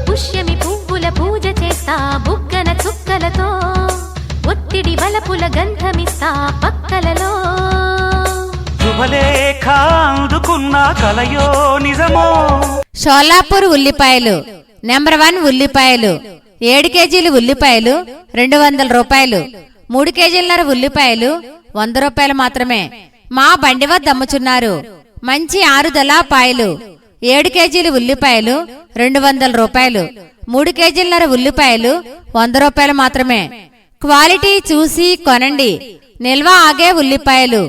పుష్యమి పువ్వుల పూజ చేస్తా బుగ్గన చుక్కలతో, ఒత్తిడి వలపుల గంధమిస్తా పక్కలలో. శుభలేఖ అందుకున్న కలయో నిజమో. షోలాపూర్ ఉల్లిపాయలు. నెంబర్ 1 ఉల్లిపాయలు. 7 కేజీలు ఉల్లిపాయలు 200 రూపాయలు. 3 కేజీలన్నర ఉల్లిపాయలు 100 రూపాయలు మాత్రమే. మా బండి వద్ద అమ్ముచున్నారు. మంచి ఆరుదల పాయలు. 7 కేజీలు ఉల్లిపాయలు 200 రూపాయలు. 3 కేజీలన్నర ఉల్లిపాయలు 100 రూపాయలు మాత్రమే. క్వాలిటీ చూసి కొనండి, నిల్వ ఆగే ఉల్లిపాయలు.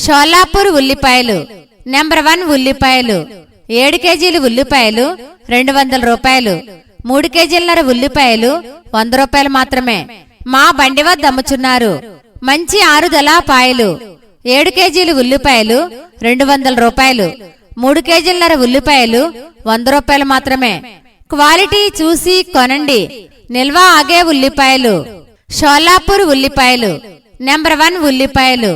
షోలాపూర్ ఉల్లిపాయలు. నెంబర్ 1 ఉల్లిపాయలు. 7 కేజీలు ఉల్లిపాయలు 200 రూపాయలు. 3 కేజీలన్నర ఉల్లిపాయలు 100 రూపాయలు మాత్రమే. మా బండి వద్ద అమ్ముచున్నారు. మంచి ఆరుదల పాయలు. 7 కేజీలు ఉల్లిపాయలు 200 రూపాయలు. 3 కేజీలన్నర ఉల్లిపాయలు 100 రూపాయలు మాత్రమే. క్వాలిటీ చూసి కొనండి, నిల్వ ఆగే ఉల్లిపాయలు. షోలాపూర్ ఉల్లిపాయలు. నెంబర్ 1 ఉల్లిపాయలు.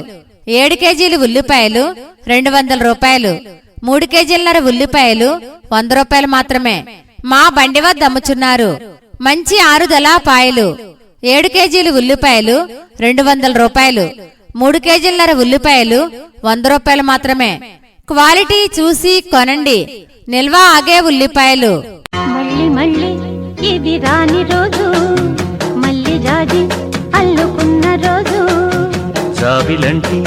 7 కేజీలు ఉల్లిపాయలు 200 రూపాయలు. 3 కేజీలన్నర ఉల్లిపాయలు 100 రూపాయలు మాత్రమే. మా బండి వద్ద అమ్ముచున్నారు. మంచి ఆరుదల పాయలు. 7 కేజీలు ఉల్లిపాయలు 200 రూపాయలు. 3 కేజీలన్నర ఉల్లిపాయలు 100 రూపాయలు మాత్రమే. క్వాలిటీ చూసి కొనండి, నిల్వ ఆగే ఉల్లిపాయలు. మళ్ళీ మళ్ళీ ఇది రాని రోజు, మళ్ళీ జాజి అల్లుకున్న రోజు. జాబిలంటి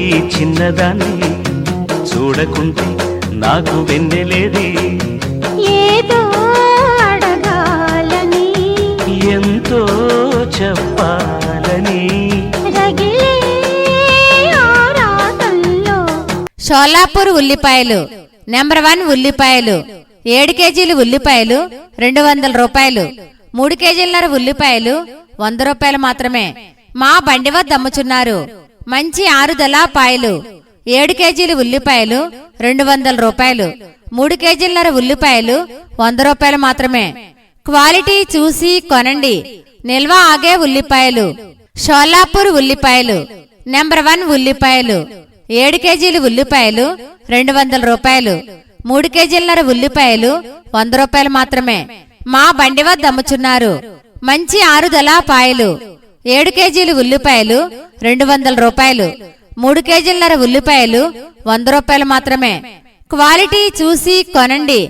ఈ చిన్నదాన్ని చూడకుంటే నాకు వెన్నెలేది. ఏదో అడగాలని, ఎంతో చెప్పాలని. రగిలే ఆరాటంలో. షోలాపూర్ ఉల్లిపాయలు. నెంబర్ 1 ఉల్లిపాయలు. 7 కేజీలు ఉల్లిపాయలు 200 రూపాయలు. 3 కేజీలన్నర ఉల్లిపాయలు 100 రూపాయలు మాత్రమే. మా బండి వద్ద అమ్ముచున్నారు. మంచి ఆరుదల పాయలు. 7 కేజీలు ఉల్లిపాయలు 200 రూపాయలు. 3 కేజీలన్నర ఉల్లిపాయలు 100 రూపాయలు మాత్రమే. క్వాలిటీ చూసి కొనండి, నిల్వ ఆగే ఉల్లిపాయలు. షోలాపూర్ ఉల్లిపాయలు. నెంబర్ 1 ఉల్లిపాయలు. 7 కేజీలు ఉల్లిపాయలు 200 రూపాయలు. 3 కేజీలన్నర ఉల్లిపాయలు 100 రూపాయలు మాత్రమే. మా బండి వద్ద అమ్ముచున్నారు. మంచి ఆరుదల పాయలు. 7 కేజీలు ఉల్లిపాయలు 200 రూపాయలు. 3 కేజీలన్నర ఉల్లిపాయలు 100 రూపాయలు మాత్రమే. క్వాలిటీ చూసి కొనండి,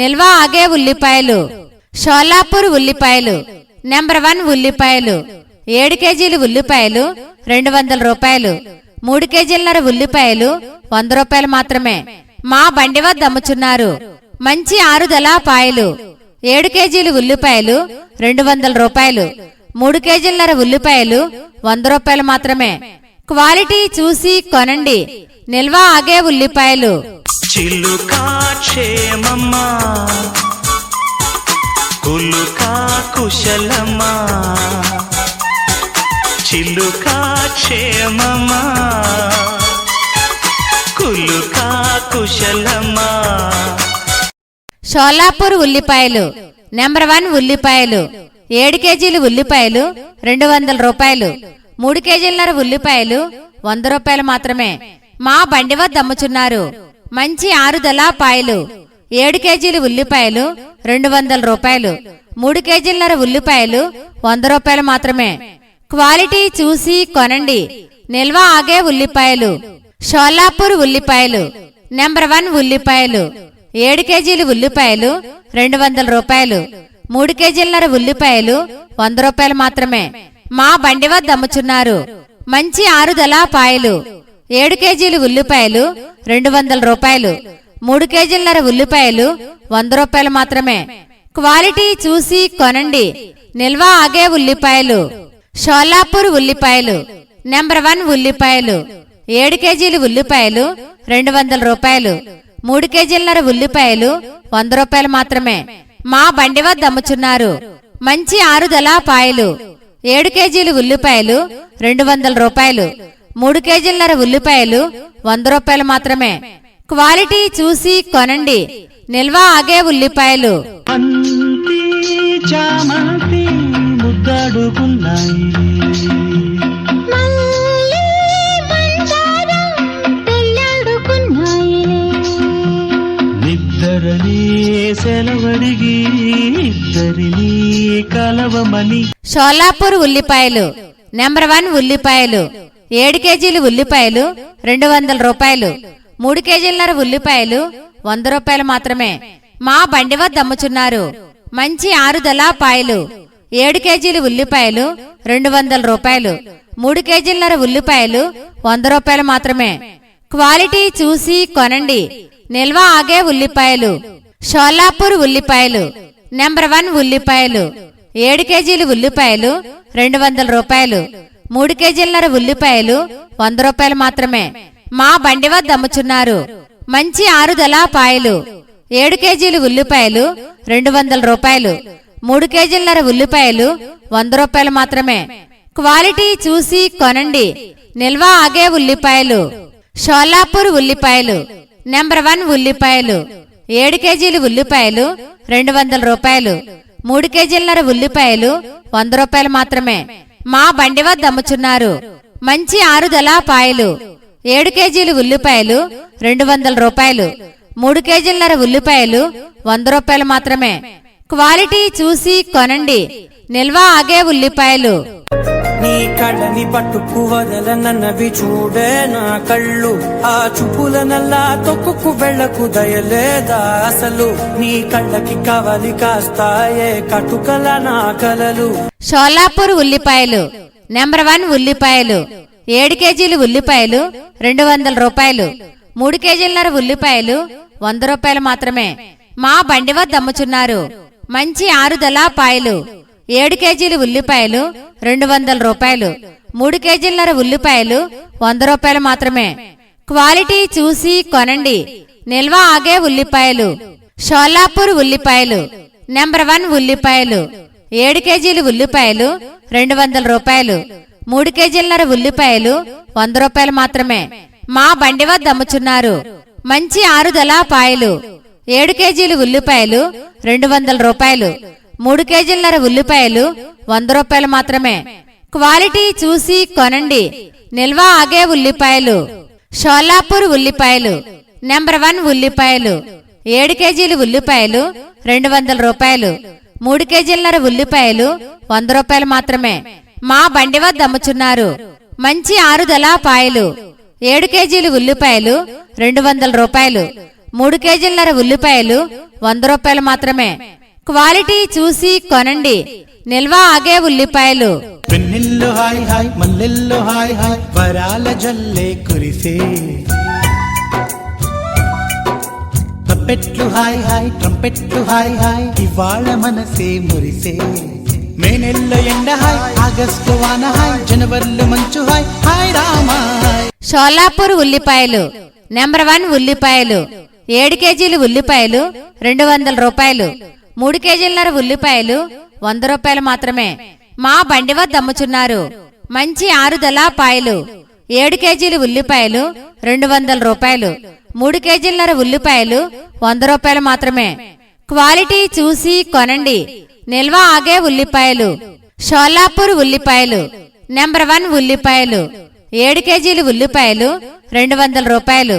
నిల్వ ఆగే ఉల్లిపాయలు. షోలాపూర్ ఉల్లిపాయలు. నెంబర్ 1 ఉల్లిపాయలు. 7 కేజీలు ఉల్లిపాయలు 200 రూపాయలు. 3 కేజీలన్నర ఉల్లిపాయలు 100 రూపాయలు మాత్రమే. మా బండి వద్ద అమ్ముచున్నారు. మంచి ఆరుదల పాయలు. 7 కేజీలు ఉల్లిపాయలు 200 రూపాయలు. 3 కేజీలన్నర ఉల్లిపాయలు 100 రూపాయలు మాత్రమే. క్వాలిటీ చూసి కొనండి, నిల్వ ఆగే ఉల్లిపాయలు. చిలుకా క్షేమమ్మా, కులుకా కుశలమా. చిలుకా క్షేమమా, కులుకా కుశలమా. షోలాపూర్ ఉల్లిపాయలు. నెంబర్ 1 ఉల్లిపాయలు. 7 కేజీలు ఉల్లిపాయలు 200 రూపాయలు. 3 కేజీలన్నర ఉల్లిపాయలు 100 రూపాయలు మాత్రమే. మా బండి వద్ద అమ్ముచున్నారు. మంచి ఆరుదల పాయలు. 7 కేజీలు ఉల్లిపాయలు 200 రూపాయలు. 3 కేజీలన్నర ఉల్లిపాయలు 100 రూపాయలు మాత్రమే. క్వాలిటీ చూసి కొనండి, నిల్వ ఆగే ఉల్లిపాయలు. షోలాపూర్ ఉల్లిపాయలు. నెంబర్ 1 ఉల్లిపాయలు. 7 కేజీలు ఉల్లిపాయలు 200 రూపాయలు. 3 కేజీలన్నర ఉల్లిపాయలు 100 రూపాయలు మాత్రమే. మా బండి వద్ద అమ్ముచున్నారు. మంచి ఆరుదల పాయలు. 7 కేజీలు ఉల్లిపాయలు 200 రూపాయలు. 3 కేజీలన్నర ఉల్లిపాయలు 100 రూపాయలు మాత్రమే. క్వాలిటీ చూసి కొనండి, నిల్వ ఆగే ఉల్లిపాయలు. షోలాపూర్ ఉల్లిపాయలు. నెంబర్ 1 ఉల్లిపాయలు 7 కేజీలు ఉల్లిపాయలు 200 రూపాయలు. 3 కేజీలన్నర ఉల్లిపాయలు 100 రూపాయలు మాత్రమే. మా బండి వద్ద అమ్ముచున్నారు. మంచి ఆరుదల పాయలు. 7 కేజీలు ఉల్లిపాయలు 200 రూపాయలు. 3 కేజీలన్నర ఉల్లిపాయలు 100 రూపాయలు మాత్రమే. క్వాలిటీ చూసి కొనండి. నిల్వ ఆగే ఉల్లిపాయలు. అంతి చామంతి ముద్దడుగున్నాయి, మల్లె మందారం పెళ్ళాడుకున్నాయి. నిద్దరని సెలవడిగి ఇద్దరిని కలవమని. షోలాపూర్ ఉల్లిపాయలు నెంబర్ 1 ఉల్లిపాయలు 7 కేజీలు ఉల్లిపాయలు 200 రూపాయలు. 3 కేజీలన్నర ఉల్లిపాయలు 100 రూపాయలు మాత్రమే. మా బండి వద్ద అమ్ముచున్నారు. మంచి ఆరుదల పాయలు. 7 కేజీలు ఉల్లిపాయలు 200 రూపాయలు. 3 కేజీలన్నర ఉల్లిపాయలు 100 రూపాయలు మాత్రమే. క్వాలిటీ చూసి కొనండి. నిల్వ ఆగే ఉల్లిపాయలు. షోలాపూర్ ఉల్లిపాయలు నెంబర్ 1 ఉల్లిపాయలు 7 కేజీలు ఉల్లిపాయలు 200 రూపాయలు. 3 కేజీలన్నర ఉల్లిపాయలు 100 రూపాయలు మాత్రమే. మా బండి వద్ద అమ్ముచున్నారు. మంచి ఆరుదల పాయలు. 7 కేజీలు ఉల్లిపాయలు 200 రూపాయలు. 3 కేజీలన్నర ఉల్లిపాయలు 100 రూపాయలు మాత్రమే. క్వాలిటీ చూసి కొనండి. నిల్వ ఆగే ఉల్లిపాయలు. షోలాపూర్ ఉల్లిపాయలు నెంబర్ 1 ఉల్లిపాయలు 7 కేజీలు ఉల్లిపాయలు 200 రూపాయలు. 3 కేజీలన్నర ఉల్లిపాయలు 100 రూపాయలు మాత్రమే. మా బండి వద్ద అమ్ముచున్నారు. మంచి ఆరుదల పాయలు. 7 కేజీలు ఉల్లిపాయలు 200 రూపాయలు. 3 కేజీలన్నర ఉల్లిపాయలు 100 రూపాయలు మాత్రమే. క్వాలిటీ చూసి కొనండి. నిల్వ ఆగే ఉల్లిపాయలు. నీ కళ్ళని పట్టుకు వదలనన్నవి చూడే నా కళ్ళు. ఆ చూపులనల్లా తొక్కుకు వెళ్ళకు దయలేదా అసలు. నీ కళ్ళకి కవలి కాస్తాయే కటుకల నా కలలు. షోలాపూర్ ఉల్లిపాయలు నెంబర్ 1 ఉల్లిపాయలు 7 కేజీలు ఉల్లిపాయలు 200 రూపాయలు. 3 కేజీలన్నర ఉల్లిపాయలు 100 రూపాయలు మాత్రమే. మా బండి వద్ద అమ్ముచున్నారు. మంచి ఆరుదల పాయలు. 7 కేజీలు ఉల్లిపాయలు 200 రూపాయలు. 3 కేజీలన్నర ఉల్లిపాయలు 100 రూపాయలు మాత్రమే. క్వాలిటీ చూసి కొనండి. నిల్వ ఆగే ఉల్లిపాయలు. షోలాపూర్ ఉల్లిపాయలు నెంబర్ 1 ఉల్లిపాయలు 7 కేజీలు ఉల్లిపాయలు 200 రూపాయలు. 3 కేజీలన్నర ఉల్లిపాయలు 100 రూపాయలు మాత్రమే. మా బండి వద్ద అమ్ముచున్నారు. మంచి ఆరుదల పాయలు. 7 కేజీలు ఉల్లిపాయలు 200 రూపాయలు. 3 కేజీలన్నర ఉల్లిపాయలు 100 రూపాయలు మాత్రమే. క్వాలిటీ చూసి కొనండి. నిల్వ ఆగే ఉల్లిపాయలు. షోలాపూర్ ఉల్లిపాయలు నెంబర్ 1 ఉల్లిపాయలు 7 కేజీలు ఉల్లిపాయలు 200 రూపాయలు. 3 కేజీలన్నర ఉల్లిపాయలు 100 రూపాయలు మాత్రమే. మా బండి వద్ద అమ్ముచున్నారు. మంచి ఆరుదల పాయలు. 7 కేజీలు ఉల్లిపాయలు 200 రూపాయలు. 3 కేజీలన్నర ఉల్లిపాయలు 100 రూపాయలు మాత్రమే. క్వాలిటీ చూసి కొనండి. నిల్వ ఆగే ఉల్లిపాయలు. వెన్నెల్లో హాయ్ హాయ్ మల్లెల్లో హాయ్ హాయ్ వరాల జల్లే కురిసే. తప్పెట్లు హాయ్ హాయ్ ట్రంపెట్లు హాయ్ హాయ్ ఇవాళ మనసే మురిసే. మే నెల్లో ఎండ హాయ్ ఆగస్టు వాన హాయ్ జనవరిలో మంచు హాయ్ హాయ్ రామా హాయ్. షోలాపూర్ ఉల్లిపాయలు నెంబర్ 1 ఉల్లిపాయలు 7 కేజీలు ఉల్లిపాయలు 200 రూపాయలు. 3 కేజీలన్నర ఉల్లిపాయలు 100 రూపాయలు మాత్రమే. మా బండి వద్ద అమ్ముచున్నారు. మంచి ఆరుదల పాయలు. 7 కేజీలు ఉల్లిపాయలు 200 రూపాయలు. 3 కేజీలన్నర ఉల్లిపాయలు 100 రూపాయలు మాత్రమే. క్వాలిటీ చూసి కొనండి. నిల్వ ఆగే ఉల్లిపాయలు. షోలాపూర్ ఉల్లిపాయలు నెంబర్ 1 ఉల్లిపాయలు 7 కేజీలు ఉల్లిపాయలు 200 రూపాయలు.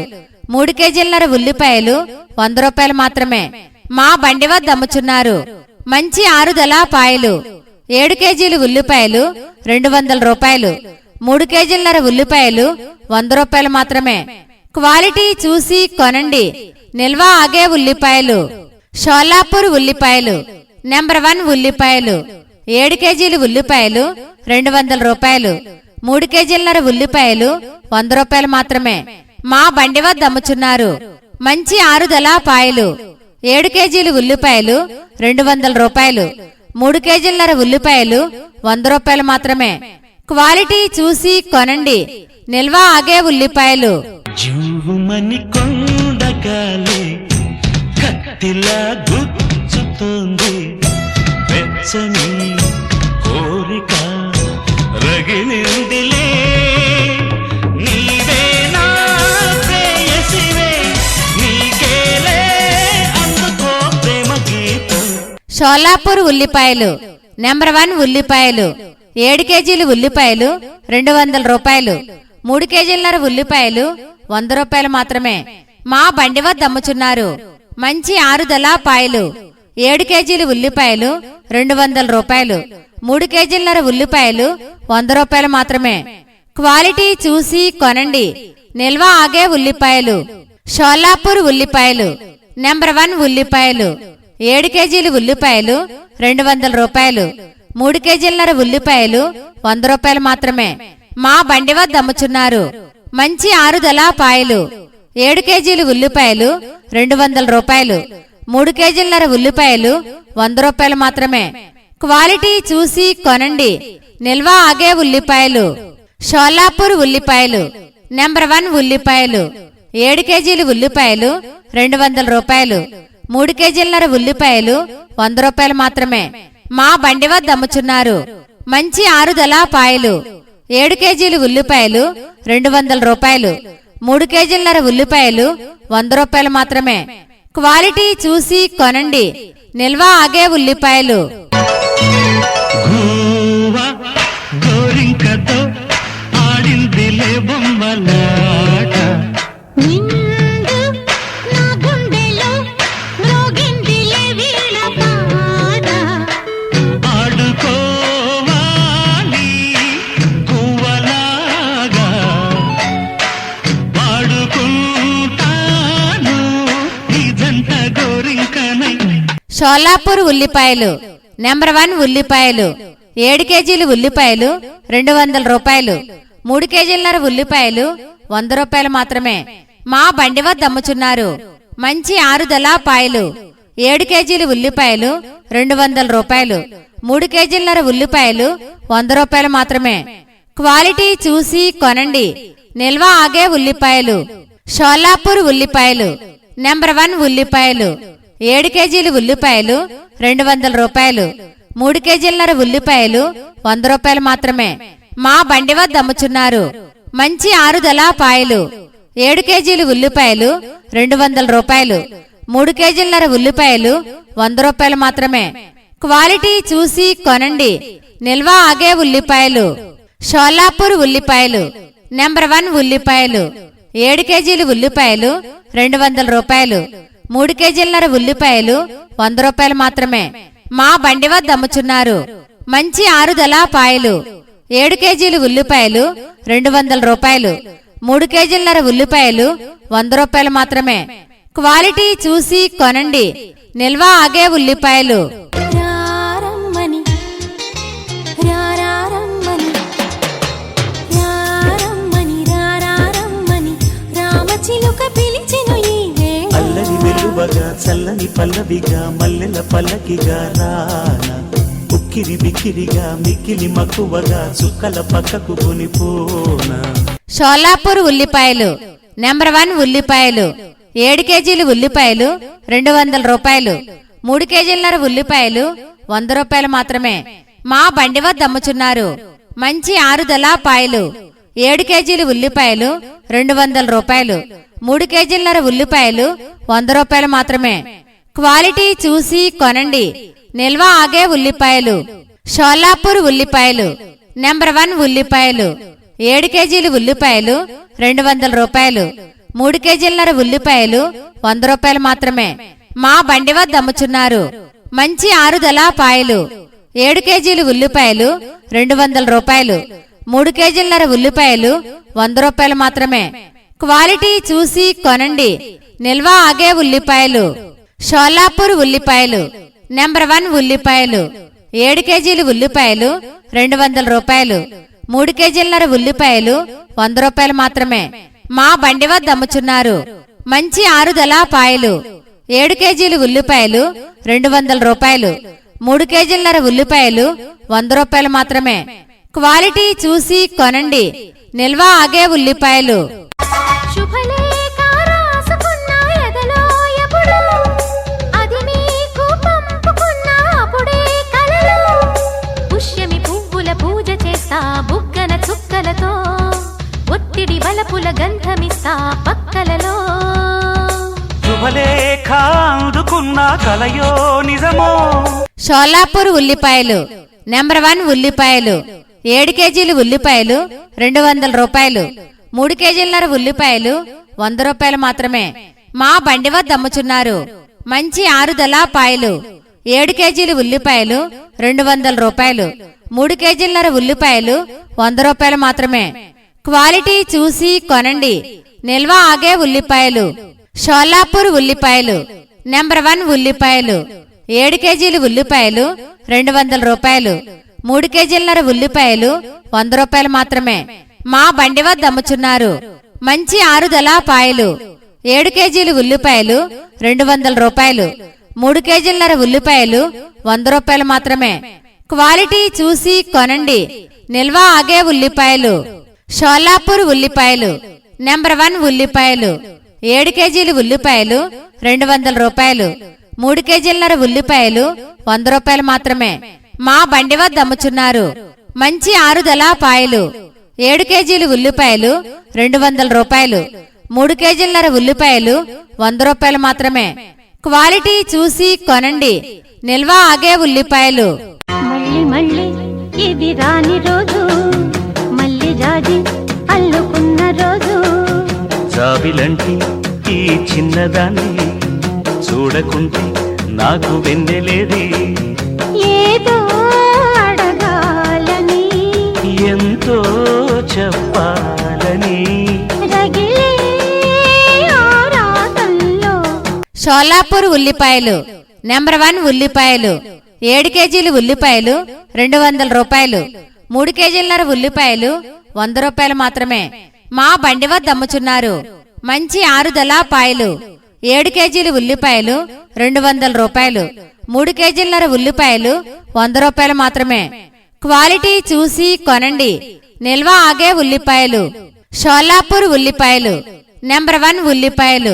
3 కేజీలన్నర ఉల్లిపాయలు 100 రూపాయలు మాత్రమే. మా బండి వద్ద అమ్ముచున్నారు. మంచి ఆరుదల పాయలు. 7 కేజీలు ఉల్లిపాయలు 200 రూపాయలు. 3 కేజీలన్నర ఉల్లిపాయలు 100 రూపాయలు మాత్రమే. క్వాలిటీ చూసి కొనండి. నిల్వ ఆగే ఉల్లిపాయలు. షోలాపూర్ ఉల్లిపాయలు నెంబర్ 1 ఉల్లిపాయలు 7 కేజీలు ఉల్లిపాయలు 200 రూపాయలు. 3 కేజీలన్నర ఉల్లిపాయలు 100 రూపాయలు మాత్రమే. మా బండి వద్ద అమ్ముచున్నారు. మంచి ఆరుదల పాయలు. 7 కేజీలు ఉల్లిపాయలు 200 రూపాయలు. 3 కేజీలన్నర ఉల్లిపాయలు 100 రూపాయలు మాత్రమే. క్వాలిటీ చూసి కొనండి నిల్వ ఆగే ఉల్లిపాయలు. జువ్వుమని కొండగాలి కత్తిలా గుచ్చుతోంది, వెచ్చని కోరిక రగిలిందిలే, నీవే నా ప్రేయసివే, నీకేలే అందుకో ప్రేమ గీతం. షోలాపూర్ ఉల్లిపాయలు నెంబర్ 1 ఉల్లిపాయలు. 7 కేజీలు ఉల్లిపాయలు 200 రూపాయలు. 3 కేజీలన్నర ఉల్లిపాయలు 100 రూపాయలు మాత్రమే. మా బండి వద్ద అమ్ముచున్నారు. మంచి ఆరుదల పాయలు. 7 కేజీలు ఉల్లిపాయలు 200 రూపాయలు. 3 కేజీలన్నర ఉల్లిపాయలు 100 రూపాయలు మాత్రమే. క్వాలిటీ చూసి కొనండి నిల్వ ఆగే ఉల్లిపాయలు. షోలాపూర్ ఉల్లిపాయలు నెంబర్ 1 ఉల్లిపాయలు. 7 కేజీలు ఉల్లిపాయలు 200 రూపాయలు. 3 కేజీలన్నర ఉల్లిపాయలు 100 రూపాయలు మాత్రమే. మా బండి వద్ద అమ్ముచున్నారు. మంచి ఆరుదల పాయలు. 7 కేజీలు ఉల్లిపాయలు 200 రూపాయలు. 3 కేజీలన్నర ఉల్లిపాయలు 100 రూపాయలు మాత్రమే. క్వాలిటీ చూసి కొనండి నిల్వ ఆగే ఉల్లిపాయలు. షోలాపూర్ ఉల్లిపాయలు నెంబర్ 1 ఉల్లిపాయలు. 7 కేజీలు ఉల్లిపాయలు 200 రూపాయలు. 3 కేజీలన్నర ఉల్లిపాయలు 100 రూపాయలు మాత్రమే. మా బండి వద్ద అమ్ముచున్నారు. మంచి ఆరుదల పాయలు. 7 కేజీలు ఉల్లిపాయలు 200 రూపాయలు. 3 కేజీలన్నర ఉల్లిపాయలు 100 రూపాయలు మాత్రమే. క్వాలిటీ చూసి కొనండి నిల్వ ఆగే ఉల్లిపాయలు. గోవా గోరింకతో ఆడిందిలే బొమ్మలాట, నిండు నా గుండెలో మ్రోగిందిలే వీణ పాట. ఆడుకోవాలి పువ్వలాగా, పాడుకుంటాను ఇదంత గోరింకనై. షోలాపూర్ ఉల్లిపాయలు నెంబర్ 1 ఉల్లిపాయలు. 7 కేజీలు ఉల్లిపాయలు 200 రూపాయలు. 3 కేజీలన్నర ఉల్లిపాయలు 100 రూపాయలు మాత్రమే. మా బండి వద్ద అమ్ముచున్నారు. మంచి ఆరుదల పాయలు. 7 కేజీలు ఉల్లిపాయలు 200 రూపాయలు. 3 కేజీలన్నర ఉల్లిపాయలు 100 రూపాయలు మాత్రమే. క్వాలిటీ చూసి కొనండి నిల్వ ఆగే ఉల్లిపాయలు. షోలాపూర్ ఉల్లిపాయలు నెంబర్ 1 ఉల్లిపాయలు. 7 కేజీలు ఉల్లిపాయలు 200 రూపాయలు. 3 కేజీలన్నర ఉల్లిపాయలు 100 రూపాయలు మాత్రమే. మా బండి వద్ద అమ్ముచున్నారు. మంచి ఆరుదల పాయలు. 7 కేజీలు ఉల్లిపాయలు 200 రూపాయలు. 3 కేజీలన్నర ఉల్లిపాయలు 100 రూపాయలు మాత్రమే. క్వాలిటీ చూసి కొనండి నిల్వ ఆగే ఉల్లిపాయలు. షోలాపూర్ ఉల్లిపాయలు నెంబర్ 1 ఉల్లిపాయలు. 7 కేజీలు ఉల్లిపాయలు 200 రూపాయలు. 3 కేజీలన్నర ఉల్లిపాయలు 100 రూపాయలు మాత్రమే. మా బండి వద్ద అమ్ముచున్నారు. మంచి ఆరుదల పాయలు. 7 కేజీలు ఉల్లిపాయలు 200 రూపాయలు. 3 కేజీలన్నర ఉల్లిపాయలు 100 రూపాయలు మాత్రమే. క్వాలిటీ చూసి కొనండి నిల్వ ఆగే ఉల్లిపాయలు. రారమ్మని రారమ్మని రారమ్మని రారమ్మని రామచిలుక పిలిచెను ఈ వేళ. అల్లరి వెలువగా చల్లని పల్లవిగా మల్లెల పల్లకిగా రానా, ఉక్కిరి బిక్కిరిగా మిక్కిలి మక్కువగా చుక్కల పక్కకు కొనిపోనా. షోలాపూర్ ఉల్లిపాయలు నెంబర్ 1 ఉల్లిపాయలు. 7 కేజీలు ఉల్లిపాయలు 200 రూపాయలు. 3 కేజీలన్నర ఉల్లిపాయలు 100 రూపాయలు మాత్రమే. మా బండి వద్ద అమ్ముచున్నారు. మంచి ఆరుదల పాయలు. 7 కేజీలు ఉల్లిపాయలు 200 రూపాయలు. 3 కేజీలన్నర ఉల్లిపాయలు 100 రూపాయలు మాత్రమే. క్వాలిటీ చూసి కొనండి నిల్వ ఆగే ఉల్లిపాయలు. షోలాపూర్ ఉల్లిపాయలు నెంబర్ 1 ఉల్లిపాయలు. 7 కేజీలు ఉల్లిపాయలు 200 రూపాయలు. 3 కేజీలన్నర ఉల్లిపాయలు 100 రూపాయలు మాత్రమే. మా బండి వద్ద అమ్ముచున్నారు. మంచి ఆరుదల పాయలు. 7 కేజీలు ఉల్లిపాయలు 200 రూపాయలు. 3 కేజీలన్నర ఉల్లిపాయలు 100 రూపాయలు మాత్రమే. క్వాలిటీ చూసి కొనండి నిల్వ ఆగే ఉల్లిపాయలు. షోలాపూర్ ఉల్లిపాయలు నెంబర్ 1 ఉల్లిపాయలు. 7 కేజీలు ఉల్లిపాయలు 200 రూపాయలు. 3 కేజీలన్నర ఉల్లిపాయలు 100 రూపాయలు మాత్రమే. మా బండి వద్ద అమ్ముచున్నారు. మంచి ఆరుదల పాయలు. 7 కేజీలు ఉల్లిపాయలు 200 రూపాయలు. 3 కేజీలన్నర ఉల్లిపాయలు 100 రూపాయలు మాత్రమే. క్వాలిటీ చూసి కొనండి నిల్వ ఆగే ఉల్లిపాయలు. శుభలేఖ రాసుకున్న ఎదలో ఎప్పుడు అది మీకు పంపుకున్న అప్పుడే కలలో పుష్యమి పువ్వుల పూజ చేస్తా బుగ్గన చుక్కలతో ఒత్తిడి వలపుల గంధమిస్తా పక్కలలో శుభలేఖ అందుకున్న కలయో నిజమో. షోలాపూర్ ఉల్లిపాయలు నెంబర్ 1 ఉల్లిపాయలు 7 కేజీలు ఉల్లిపాయలు 200 రూపాయలు. 3 కేజీలన్నర ఉల్లిపాయలు 100 రూపాయలు మాత్రమే. మా బండి వద్ద అమ్ముచున్నారు. మంచి ఆరుదల పాయలు. 7 కేజీలు ఉల్లిపాయలు 200 రూపాయలు. 3 కేజీలన్నర ఉల్లిపాయలు 100 రూపాయలు మాత్రమే. క్వాలిటీ చూసి కొనండి నిల్వ ఆగే ఉల్లిపాయలు. షోలాపూర్ ఉల్లిపాయలు నెంబర్ 1 ఉల్లిపాయలు 7 కేజీలు ఉల్లిపాయలు 200 రూపాయలు. 3 కేజీలన్నర ఉల్లిపాయలు 100 రూపాయలు మాత్రమే. మా బండి వద్ద అమ్ముచున్నారు. మంచి ఆరుదల పాయలు. 7 కేజీలు ఉల్లిపాయలు 200 రూపాయలు. 3 కేజీలన్నర ఉల్లిపాయలు 100 రూపాయలు మాత్రమే. క్వాలిటీ చూసి కొనండి నిల్వ ఆగే ఉల్లిపాయలు. షోలాపూర్ ఉల్లిపాయలు నెంబర్ 1 ఉల్లిపాయలు 7 కేజీలు ఉల్లిపాయలు 200 రూపాయలు. 3 కేజీలన్నర ఉల్లిపాయలు 100 రూపాయలు మాత్రమే. మా బండి వద్ద అమ్ముచున్నారు. మంచి ఆరుదల పాయలు. 7 కేజీలు ఉల్లిపాయలు 200 రూపాయలు. 3 కేజీలన్నర ఉల్లిపాయలు 100 రూపాయలు మాత్రమే. క్వాలిటీ చూసి కొనండి నిల్వ ఆగే ఉల్లిపాయలు. మళ్ళీ మళ్ళీ ఇది రాని రోజు మళ్ళీ జాజి అల్లుకున్న రోజు జాబిలంటి ఈ చిన్నదాన్ని చూడకుంటే నాకు వెన్నెలేది. ఏదో అడగాలని ఎంతో చెప్పాలని రగిలే ఆరాటంలో షోలాపూర్ ఉల్లిపాయలు నెంబర్ 1 ఉల్లిపాయలు 7 కేజీలు ఉల్లిపాయలు 200 రూపాయలు. 3 కేజీలన్నర ఉల్లిపాయలు 100 రూపాయలు మాత్రమే. మా బండి వద్ద అమ్ముచున్నారు. మంచి ఆరుదల పాయలు. 7 కేజీలు ఉల్లిపాయలు 200 రూపాయలు. 3 కేజీలన్నర ఉల్లిపాయలు 100 రూపాయలు మాత్రమే. క్వాలిటీ చూసి కొనండి నిల్వ ఆగే ఉల్లిపాయలు. షోలాపూర్ ఉల్లిపాయలు నెంబర్ 1 ఉల్లిపాయలు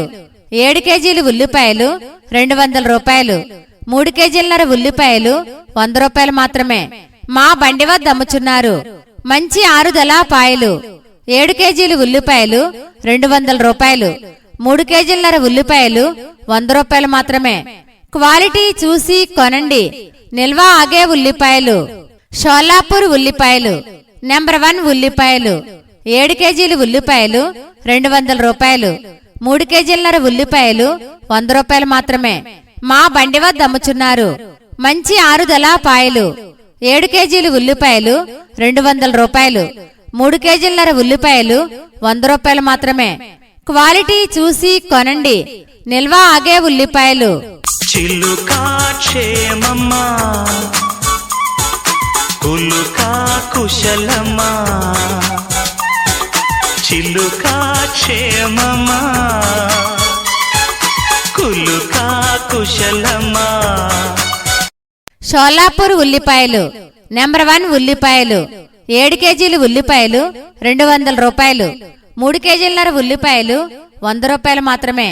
7 కేజీలు ఉల్లిపాయలు 200 రూపాయలు. 3 కేజీలన్నర ఉల్లిపాయలు 100 రూపాయలు మాత్రమే. మా బండి వద్ద అమ్ముచున్నారు. మంచి ఆరుదల పాయలు. 7 కేజీలు ఉల్లిపాయలు 200 రూపాయలు. 3 కేజీలన్నర ఉల్లిపాయలు 100 రూపాయలు మాత్రమే. క్వాలిటీ చూసి కొనండి నిల్వ ఆగే ఉల్లిపాయలు. షోలాపూర్ ఉల్లిపాయలు నెంబర్ 1 ఉల్లిపాయలు 7 కేజీలు ఉల్లిపాయలు 200 రూపాయలు. 3 కేజీలన్నర ఉల్లిపాయలు 100 రూపాయలు మాత్రమే. మా బండి వద్ద అమ్ముచున్నారు. మంచి ఆరుదల పాయలు. 7 కేజీలు ఉల్లిపాయలు 200 రూపాయలు. 3 కేజీలన్నర ఉల్లిపాయలు 100 రూపాయలు మాత్రమే. క్వాలిటీ చూసి కొనండి నిల్వ ఆగే ఉల్లిపాయలు. చిలుకా క్షేమమ్మా కులుకా కుశలమా. చిలుకా క్షేమమ్మా కులుకా కుశలమా. షోలాపూర్ ఉల్లిపాయలు నెంబర్ 1 ఉల్లిపాయలు 7 కేజీలు ఉల్లిపాయలు 200 రూపాయలు. 3 కేజీలన్నర ఉల్లిపాయలు 100 రూపాయలు మాత్రమే.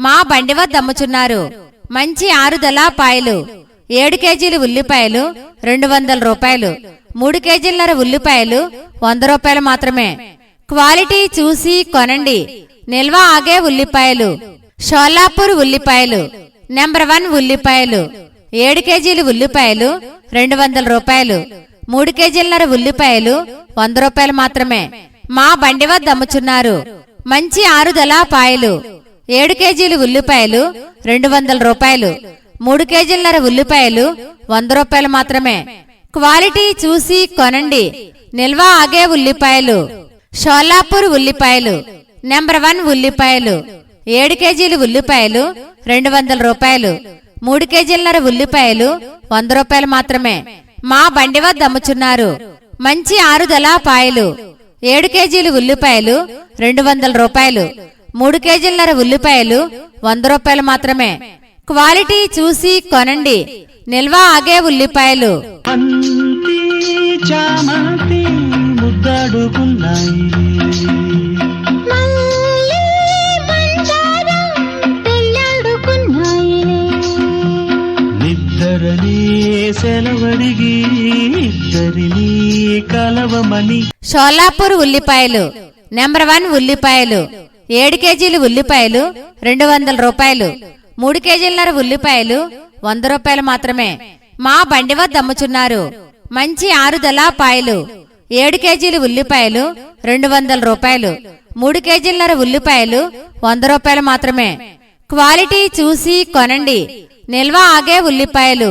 మా బండి వద్ద అమ్ముచున్నారు. మంచి ఆరుదల పాయలు. 7 కేజీలు ఉల్లిపాయలు 200 రూపాయలు. 3 కేజీలన్నర ఉల్లిపాయలు 100 రూపాయలు మాత్రమే. క్వాలిటీ చూసి కొనండి నిల్వ ఆగే ఉల్లిపాయలు. షోలాపూర్ ఉల్లిపాయలు నెంబర్ 1 ఉల్లిపాయలు 7 కేజీలు ఉల్లిపాయలు 200 రూపాయలు. 3 కేజీలన్నర ఉల్లిపాయలు 100 రూపాయలు మాత్రమే. మా బండి వద్ద అమ్ముచున్నారు. మంచి ఆరుదల పాయలు. 7 కేజీలు ఉల్లిపాయలు 200 రూపాయలు. 3 కేజీలన్నర ఉల్లిపాయలు 100 రూపాయలు మాత్రమే. క్వాలిటీ చూసి కొనండి నిల్వ ఆగే ఉల్లిపాయలు. షోలాపూర్ ఉల్లిపాయలు నెంబర్ 1 ఉల్లిపాయలు 7 కేజీలు ఉల్లిపాయలు 200 రూపాయలు. 3 కేజీలన్నర ఉల్లిపాయలు 100 రూపాయలు మాత్రమే. మా బండి వద్ద అమ్ముచున్నారు. మంచి ఆరుదల పాయలు. 7 కేజీలు ఉల్లిపాయలు 200 రూపాయలు. 3 కేజీలన్నర ఉల్లిపాయలు 100 రూపాయలు మాత్రమే. క్వాలిటీ చూసి కొనండి నిల్వ ఆగే ఉల్లిపాయలు. చామంతి అడుగున్నాయి మళ్ళీ మందార పెళ్ళాడుకున్నాయిలే. నిద్దరనే సెలవడిగి ఇద్దరిని కలవమని షోలాపూర్ ఉల్లిపాయలు నెంబర్ 1 ఉల్లిపాయలు 7 కేజీలు ఉల్లిపాయలు 200 రూపాయలు. 3 కేజీలన్నర ఉల్లిపాయలు 100 రూపాయలు మాత్రమే. మా బండి వద్ద అమ్ముచున్నారు. మంచి ఆరుదల పాయలు 7 కేజీలు ఉల్లిపాయలు 200 రూపాయలు. 3 కేజీలన్నర ఉల్లిపాయలు 100 రూపాయలు మాత్రమే. క్వాలిటీ చూసి కొనండి. నిల్వ ఆగే ఉల్లిపాయలు.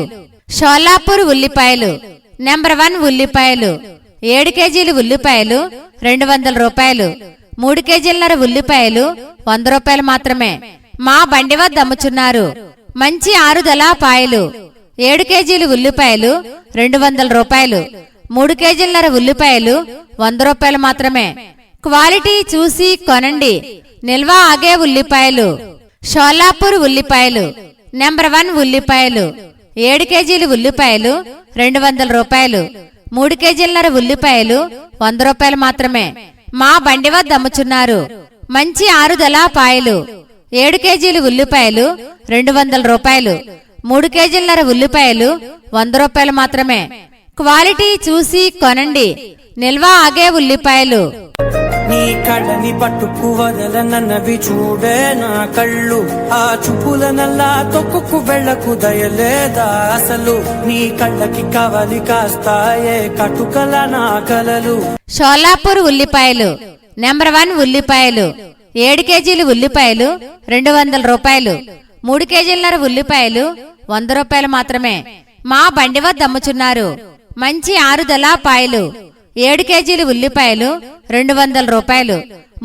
షోలాపూర్ ఉల్లిపాయలు నెంబర్ 1 ఉల్లిపాయలు 7 కేజీలు ఉల్లిపాయలు 200 రూపాయలు. 3 కేజీలన్నర ఉల్లిపాయలు 100 రూపాయలు మాత్రమే. మా బండి వద్ద అమ్ముచున్నారు. మంచి ఆరుదల పాయలు 7 కేజీలు ఉల్లిపాయలు 200 రూపాయలు. 3 కేజీలన్నర ఉల్లిపాయలు 100 రూపాయలు మాత్రమే. క్వాలిటీ చూసి కొనండి. నిల్వ ఆగే ఉల్లిపాయలు. షోలాపూర్ ఉల్లిపాయలు నెంబర్ 1 ఉల్లిపాయలు 7 కేజీలు ఉల్లిపాయలు 200 రూపాయలు. 3 కేజీలన్నర ఉల్లిపాయలు 100 రూపాయలు మాత్రమే. మా బండి వద్ద అమ్ముచున్నారు. మంచి ఆరుదల పాయలు 7 కేజీలు ఉల్లిపాయలు 200 రూపాయలు. 3 కేజీలన్నర ఉల్లిపాయలు 100 రూపాయలు మాత్రమే. క్వాలిటీ చూసి కొనండి. నిల్వ ఆగే ఉల్లిపాయలు. నీ కళ్ళని పట్టుకు వదలనన్నవి చూడే నా కళ్ళు. ఆ చూపుల నల్లా తొక్కుకు వెళ్ళకు దయలేదా అసలు. నీ కళ్ళకి కవలి కాస్తాయే కటుకల నా కలలు. షోలాపూర్ ఉల్లిపాయలు నెంబర్ 1 ఉల్లిపాయలు 7 కేజీలు ఉల్లిపాయలు 200 రూపాయలు. 3 కేజీలన్నర ఉల్లిపాయలు 100 రూపాయలు మాత్రమే. మా బండి వద్ద అమ్ముచున్నారు. మంచి ఆరుదల పాయలు 7 కేజీలు ఉల్లిపాయలు 200 రూపాయలు.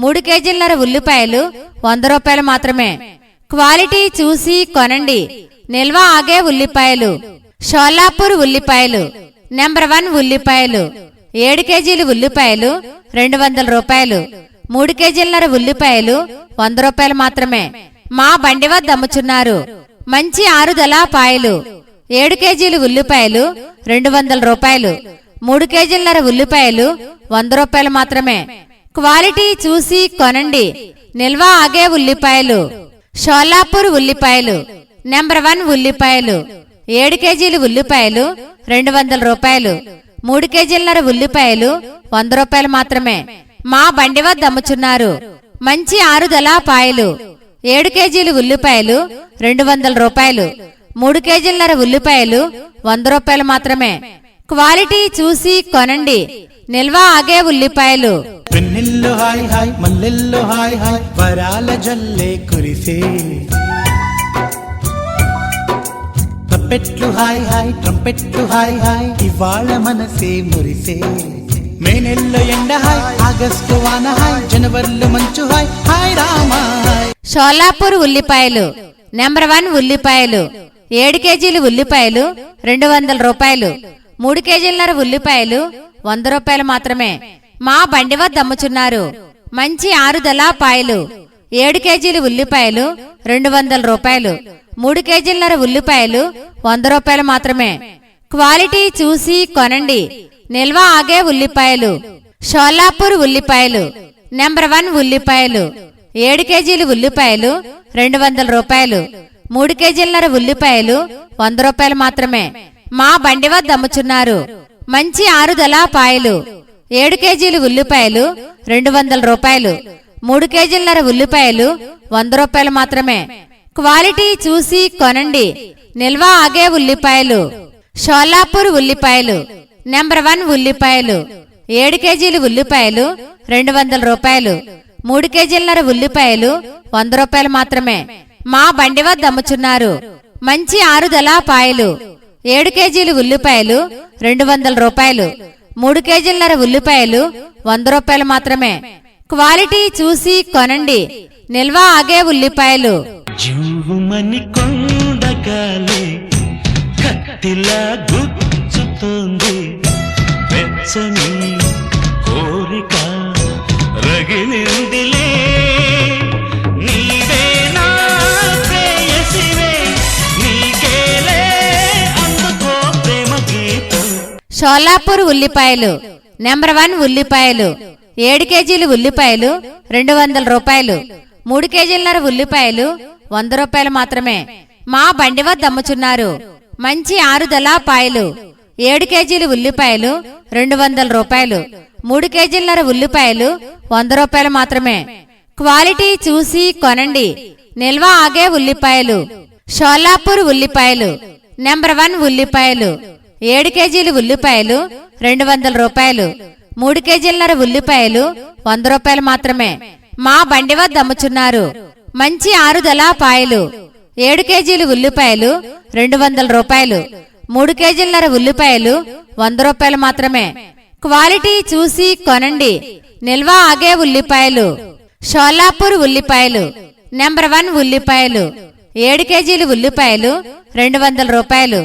3 కేజీలన్నర ఉల్లిపాయలు 100 రూపాయలు మాత్రమే. క్వాలిటీ చూసి కొనండి. నిల్వ ఆగే ఉల్లిపాయలు. షోలాపూర్ ఉల్లిపాయలు నెంబర్ 1 ఉల్లిపాయలు 7 కేజీలు ఉల్లిపాయలు 200 రూపాయలు. 3 కేజీలన్నర ఉల్లిపాయలు 100 రూపాయలు మాత్రమే. మా బండి వద్ద అమ్ముచున్నారు. మంచి ఆరుదల పాయలు 7 కేజీలు ఉల్లిపాయలు 200 రూపాయలు. 3 కేజీలన్నర ఉల్లిపాయలు 100 రూపాయలు మాత్రమే. క్వాలిటీ చూసి కొనండి. నిల్వ ఆగే ఉల్లిపాయలు. షోలాపూర్ ఉల్లిపాయలు నెంబర్ 1 ఉల్లిపాయలు 7 కేజీలు ఉల్లిపాయలు 200 రూపాయలు. 3 కేజీలన్నర ఉల్లిపాయలు 100 రూపాయలు మాత్రమే. మా బండి వద్ద అమ్ముచున్నారు. మంచి ఆరుదల పాయలు 7 కేజీలు ఉల్లిపాయలు 200 రూపాయలు. 3 కేజీలన్నర ఉల్లిపాయలు 100 రూపాయలు మాత్రమే. క్వాలిటీ చూసి కొనండి. నిల్వ ఆగే ఉల్లిపాయలు. వెన్నెల్లో హాయ్ హాయ్ మల్లెల్లో హాయ్ హాయ్ వరాల జల్లే కురిసే. తప్పెట్లు హాయ్ హాయ్ ట్రంపెట్లు హాయ్ హాయ్ ఇవాళ మనసే మురిసే. మే నెల్లో ఎండ హాయ్ ఆగస్టు వాన హాయ్ జనవరిలో మంచు హాయ్ హాయ్ రామా హాయ్. షోలాపూర్ ఉల్లిపాయలు నెంబర్ 1 ఉల్లిపాయలు 7 కేజీలు ఉల్లిపాయలు 200 రూపాయలు. 3 కేజీలన్నర ఉల్లిపాయలు 100 రూపాయలు మాత్రమే. మా బండి వద్ద అమ్ముచున్నారు. మంచి ఆరుదల పాయలు 7 కేజీలు ఉల్లిపాయలు 200 రూపాయలు. 3 కేజీలన్నర ఉల్లిపాయలు 100 రూపాయలు మాత్రమే. క్వాలిటీ చూసి కొనండి. నిల్వ ఆగే ఉల్లిపాయలు. షోలాపూర్ ఉల్లిపాయలు నెంబర్ 1 ఉల్లిపాయలు 7 కేజీలు ఉల్లిపాయలు 200 రూపాయలు. 3 కేజీలన్నర ఉల్లిపాయలు 100 రూపాయలు మాత్రమే. మా బండి వద్ద అమ్ముచున్నారు. మంచి ఆరుదల పాయలు 7 కేజీలు ఉల్లిపాయలు 200 రూపాయలు. 3 కేజీలన్నర ఉల్లిపాయలు 100 రూపాయలు మాత్రమే. క్వాలిటీ చూసి కొనండి. నిల్వ ఆగే ఉల్లిపాయలు. షోలాపూర్ ఉల్లిపాయలు నెంబర్ 1 ఉల్లిపాయలు 7 కేజీలు ఉల్లిపాయలు 200 రూపాయలు. 3 కేజీలన్నర ఉల్లిపాయలు 100 రూపాయలు మాత్రమే. మా బండి వద్ద అమ్ముచున్నారు. మంచి ఆరుదల పాయలు 7 కేజీలు ఉల్లిపాయలు 200 రూపాయలు. 3 కేజీలన్నర ఉల్లిపాయలు 100 రూపాయలు మాత్రమే. క్వాలిటీ చూసి కొనండి. నిల్వ ఆగే ఉల్లిపాయలు. జూమని కొండగాలి కత్తిలా గుచ్చుతోంది. వెచ్చని కోరిక రగిలిందిలే. నీవేనా ప్రేయసివే నీకేలే అందుకో ప్రేమ గీతం. షోలాపూర్ ఉల్లిపాయలు నెంబర్ 1 ఉల్లిపాయలు 7 కేజీలు ఉల్లిపాయలు 200 రూపాయలు. 3 కేజీలన్నర ఉల్లిపాయలు 100 రూపాయలు మాత్రమే. మా బండి వద్ద అమ్ముచున్నారు. మంచి ఆరుదల పాయలు 7 కేజీలు ఉల్లిపాయలు 200 రూపాయలు. 3 కేజీలన్నర ఉల్లిపాయలు 100 రూపాయలు మాత్రమే. క్వాలిటీ చూసి కొనండి. నిల్వ ఆగే ఉల్లిపాయలు. షోలాపూర్ ఉల్లిపాయలు నెంబర్ 1 ఉల్లిపాయలు 7 కేజీలు ఉల్లిపాయలు 200 రూపాయలు. 3 కేజీలన్నర ఉల్లిపాయలు 100 రూపాయలు మాత్రమే. మా బండి వద్ద అమ్ముచున్నారు. మంచి ఆరుదల పాయలు 7 కేజీలు ఉల్లిపాయలు 200 రూపాయలు. 3 కేజీలన్నర ఉల్లిపాయలు 100 రూపాయలు మాత్రమే. క్వాలిటీ చూసి కొనండి. నిల్వ ఆగే ఉల్లిపాయలు. షోలాపూర్ ఉల్లిపాయలు నెంబర్ 1 ఉల్లిపాయలు 7 కేజీలు ఉల్లిపాయలు 200 రూపాయలు.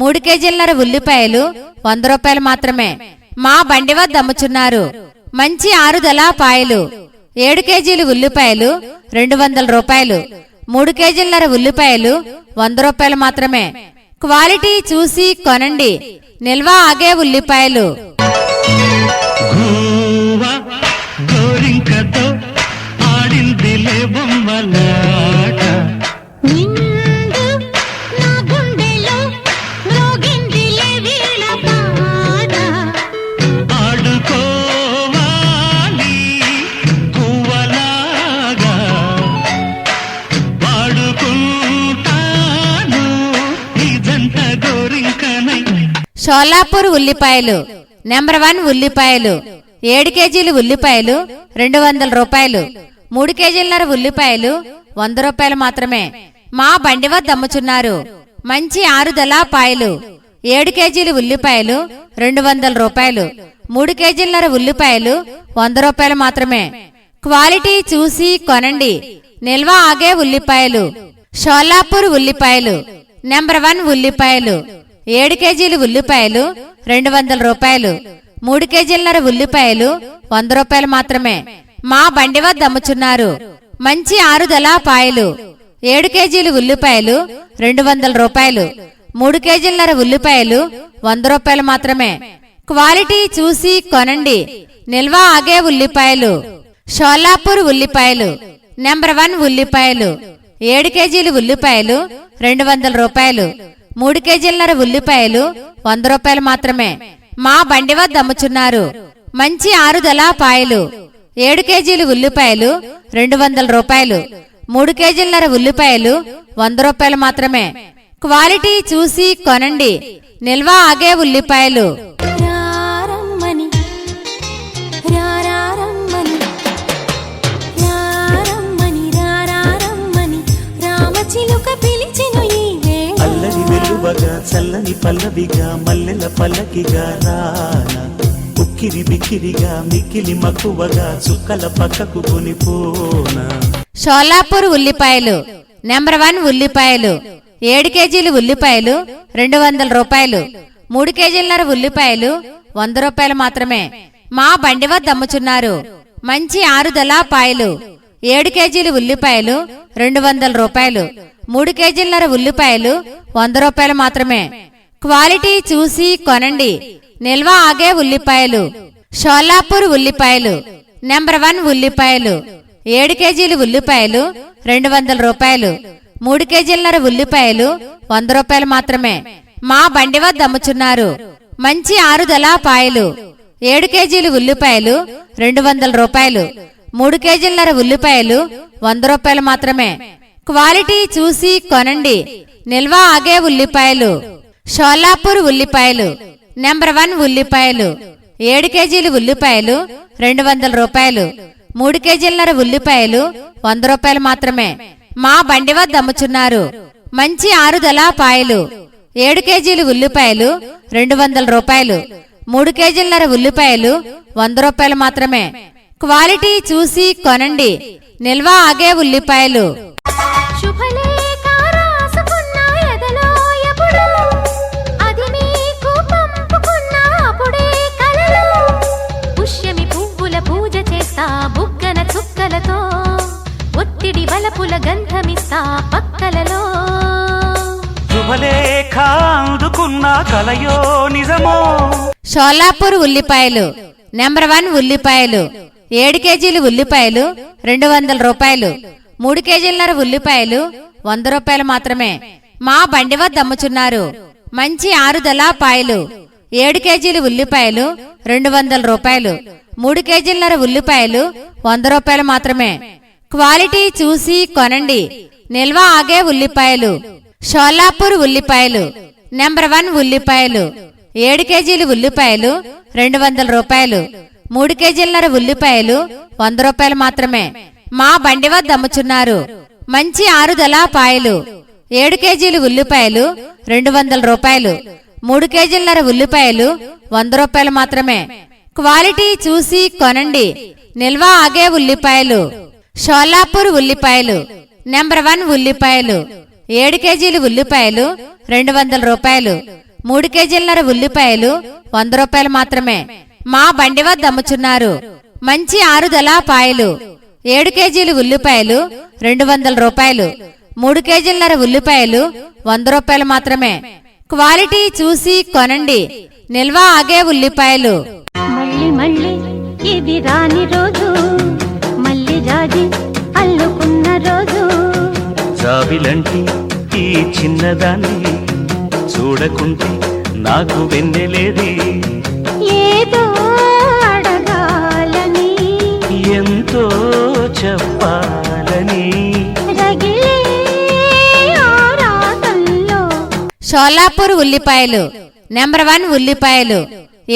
3 కేజీలన్నర ఉల్లిపాయలు 100 రూపాయలు మాత్రమే. మా బండి వద్ద అమ్ముచున్నారు. మంచి ఆరుదల పాయలు 7 కేజీలు ఉల్లిపాయలు 200 రూపాయలు. 3 కేజీలన్నర ఉల్లిపాయలు 100 రూపాయలు మాత్రమే. క్వాలిటీ చూసి కొనండి. నిల్వ ఆగే ఉల్లిపాయలు. గోవా గోరింకతో ఆడిందిలే బొమ్మలాట. నిండు నా గుండెలో మ్రోగిందిలే వీణ పాట. ఆడుకోవాలి పువ్వలాగా వాడుకుంటాను ఈ జంట గోరింకనై. షోలాపూర్ ఉల్లిపాయలు నెంబర్ 1 ఉల్లిపాయలు 7 కేజీలు ఉల్లిపాయలు 200 రూపాయలు. 3 కేజీలన్నర ఉల్లిపాయలు 100 రూపాయలు మాత్రమే. మా బండి వద్ద అమ్ముచున్నారు. మంచి ఆరుదల పాయలు 7 కేజీలు ఉల్లిపాయలు 200 రూపాయలు. 3 కేజీలన్నర ఉల్లిపాయలు 100 రూపాయలు మాత్రమే. క్వాలిటీ చూసి కొనండి. నిల్వ ఆగే ఉల్లిపాయలు. షోలాపూర్ ఉల్లిపాయలు నెంబర్ 1 ఉల్లిపాయలు 7 కేజీలు ఉల్లిపాయలు 200 రూపాయలు. 3 కేజీలన్నర ఉల్లిపాయలు 100 రూపాయలు మాత్రమే. మా బండి వద్ద అమ్ముచున్నారు. మంచి ఆరుదల పాయలు 7 కేజీలు ఉల్లిపాయలు 200 రూపాయలు. 3 కేజీలన్నర ఉల్లిపాయలు 100 రూపాయలు మాత్రమే. క్వాలిటీ చూసి కొనండి. నిల్వ ఆగే ఉల్లిపాయలు. షోలాపూర్ ఉల్లిపాయలు నెంబర్ 1 ఉల్లిపాయలు 7 కేజీలు ఉల్లిపాయలు 200 రూపాయలు. 3 కేజీలన్నర ఉల్లిపాయలు 100 రూపాయలు మాత్రమే. మా బండి వద్ద అమ్ముచున్నారు. మంచి ఆరుదల పాయలు 7 కేజీలు ఉల్లిపాయలు 200 రూపాయలు. 3 కేజీలన్నర ఉల్లిపాయలు 100 రూపాయలు మాత్రమే. క్వాలిటీ చూసి కొనండి. నిల్వ ఆగే ఉల్లిపాయలు. రారమ్మని రారమ్మని రారమ్మని రారమ్మని రామచిలుక పిలిచెను ఈ వేళ. అల్లరి వెలువగా చల్లని పల్లవిగా మల్లెల పల్లకిగా రానా ఉక్కిరి బిక్కిరిగా మిక్కిలి మక్కువగా చుక్కల పక్కకు కొనిపోనా. షోలాపూర్ ఉల్లిపాయలు నెంబర్ 1 ఉల్లిపాయలు 7 కేజీలు ఉల్లిపాయలు 200 రూపాయలు. 3 కేజీలన్నర ఉల్లిపాయలు 100 రూపాయలు మాత్రమే. మా బండి వద్ద అమ్ముచున్నారు. మంచి ఆరుదల పాయలు 7 కేజీలు ఉల్లిపాయలు 200 రూపాయలు. 3 కేజీలన్నర ఉల్లిపాయలు 100 రూపాయలు మాత్రమే. క్వాలిటీ చూసి కొనండి. నిల్వ ఆగే ఉల్లిపాయలు. షోలాపూర్ ఉల్లిపాయలు నెంబర్ 1 ఉల్లిపాయలు 7 కేజీలు ఉల్లిపాయలు 200 రూపాయలు. 3 కేజీలన్నర ఉల్లిపాయలు 100 రూపాయలు మాత్రమే. మా బండి వద్ద అమ్ముచున్నారు. మంచి ఆరుదల పాయలు 7 కేజీలు ఉల్లిపాయలు 200 రూపాయలు. 3 కేజీలన్నర ఉల్లిపాయలు 100 రూపాయలు మాత్రమే. క్వాలిటీ చూసి కొనండి. నిల్వ ఆగే ఉల్లిపాయలు. షోలాపూర్ ఉల్లిపాయలు నెంబర్ 1 ఉల్లిపాయలు 7 కేజీలు ఉల్లిపాయలు 200 రూపాయలు. 3 కేజీలన్నర ఉల్లిపాయలు 100 రూపాయలు మాత్రమే. మా బండి వద్ద అమ్ముచున్నారు. మంచి ఆరుదల పాయలు 7 కేజీలు ఉల్లిపాయలు 200 రూపాయలు. 3 కేజీలన్నర ఉల్లిపాయలు 100 రూపాయలు మాత్రమే. క్వాలిటీ చూసి కొనండి. నిల్వ ఆగే ఉల్లిపాయలు. శుభలేఖ రాసుకున్న ఎదలో ఎప్పుడు అది మీకు పంపుకున్న అప్పుడే కలలో. పుష్యమి పువ్వుల పూజ చేస్తా బుగ్గన చుక్కలతో. ఒత్తిడి వలపుల గంధమిస్తా పక్కలలో. శుభలేఖ అందుకున్న కలయో నిజమో. షోలాపూర్ ఉల్లిపాయలు నెంబర్ 1 ఉల్లిపాయలు 7 కేజీలు ఉల్లిపాయలు 200 రూపాయలు. 3 కేజీలన్నర ఉల్లిపాయలు 100 రూపాయలు మాత్రమే. మా బండి వద్ద అమ్ముచున్నారు మంచి ఆరుదల పాయలు. 7 కేజీలు ఉల్లిపాయలు 200 రూపాయలు. 3 కేజీలన్నర ఉల్లిపాయలు 100 రూపాయలు మాత్రమే. క్వాలిటీ చూసి కొనండి, నిల్వ ఆగే ఉల్లిపాయలు. షోలాపూర్ ఉల్లిపాయలు నెంబర్ 1 ఉల్లిపాయలు 7 కేజీలు ఉల్లిపాయలు 200 రూపాయలు. 3 కేజీలన్నర ఉల్లిపాయలు 100 రూపాయలు మాత్రమే. మా బండి వద్ద అమ్ముచున్నారు మంచి ఆరుదల పాయలు. 7 కేజీలు ఉల్లిపాయలు 200 రూపాయలు. 3 కేజీలన్నర ఉల్లిపాయలు 100 రూపాయలు మాత్రమే. క్వాలిటీ చూసి కొనండి, నిల్వ ఆగే ఉల్లిపాయలు. షోలాపూర్ ఉల్లిపాయలు నెంబర్ 1 ఉల్లిపాయలు 7 కేజీలు ఉల్లిపాయలు 200 రూపాయలు. 3 కేజీలన్నర ఉల్లిపాయలు 100 రూపాయలు మాత్రమే. మా బండి వద్ద అమ్ముచున్నారు మంచి ఆరుదల పాయలు. 7 కేజీలు ఉల్లిపాయలు 200 రూపాయలు. 3 కేజీలన్నర ఉల్లిపాయలు 100 రూపాయలు మాత్రమే. క్వాలిటీ చూసి కొనండి, నిల్వ ఆగే ఉల్లిపాయలు. మళ్ళీ మళ్ళీ ఇది రాని రోజు, మళ్ళీ జాజి అల్లుకున్న రోజు. జాబిలంటి ఈ చిన్నదాన్ని చూడకుంటే నాకు వెన్నెలేది. ఏదో అడగాలని ఎంతో చెప్పాలని రగిలే ఆరాటంలో. షోలాపూర్ ఉల్లిపాయలు నెంబర్ 1 ఉల్లిపాయలు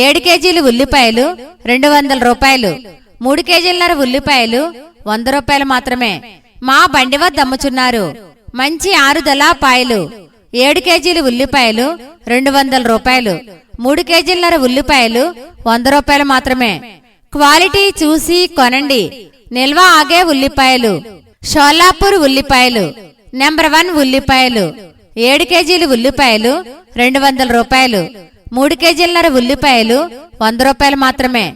7 కేజీలు ఉల్లిపాయలు 200 రూపాయలు. 3 కేజీలన్నర ఉల్లిపాయలు 100 రూపాయలు మాత్రమే. మా బండి వద్ద అమ్ముచున్నారు మంచి ఆరుదల పాయలు. 7 కేజీలు ఉల్లిపాయలు 200 రూపాయలు. 3 కేజీలన్నర ఉల్లిపాయలు 100 రూపాయలు మాత్రమే. క్వాలిటీ చూసి కొనండి, నిల్వ ఆగే ఉల్లిపాయలు. షోలాపూర్ ఉల్లిపాయలు నెంబర్ 1 ఉల్లిపాయలు 7 కేజీలు ఉల్లిపాయలు 200 రూపాయలు. 3 కేజీలన్నర ఉల్లిపాయలు 100 రూపాయలు మాత్రమే.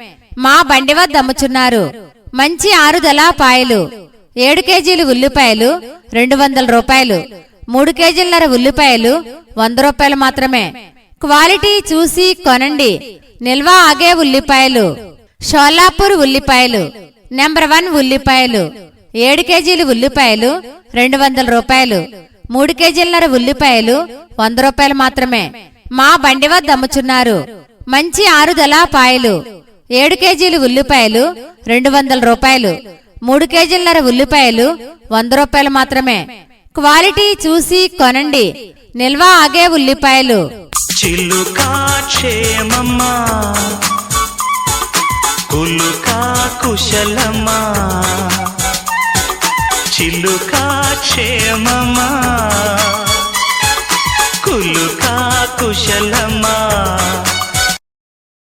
మా బండి వద్ద అమ్ముచున్నారు మంచి ఆరుదల పాయలు. 7 కేజీలు ఉల్లిపాయలు 200 రూపాయలు. 3 కేజీలన్నర ఉల్లిపాయలు 100 రూపాయలు మాత్రమే. క్వాలిటీ చూసి కొనండి, నిల్వ ఆగే ఉల్లిపాయలు. షోలాపూర్ ఉల్లిపాయలు నెంబర్ 1 ఉల్లిపాయలు 7 కేజీలు ఉల్లిపాయలు 200 రూపాయలు. 3 కేజీలన్నర ఉల్లిపాయలు 100 రూపాయలు మాత్రమే. మా బండి వద్ద అమ్ముచున్నారు మంచి ఆరుదల పాయలు. 7 కేజీలు ఉల్లిపాయలు 200 రూపాయలు. 3 కేజీలన్నర ఉల్లిపాయలు 100 రూపాయలు మాత్రమే. క్వాలిటీ చూసి కొనండి, నిల్వ ఆగే ఉల్లిపాయలు. చిలుకా క్షేమమ్మా, కులుకా కుశలమా. చిలుకా క్షేమమా, కులుకా కుశలమా.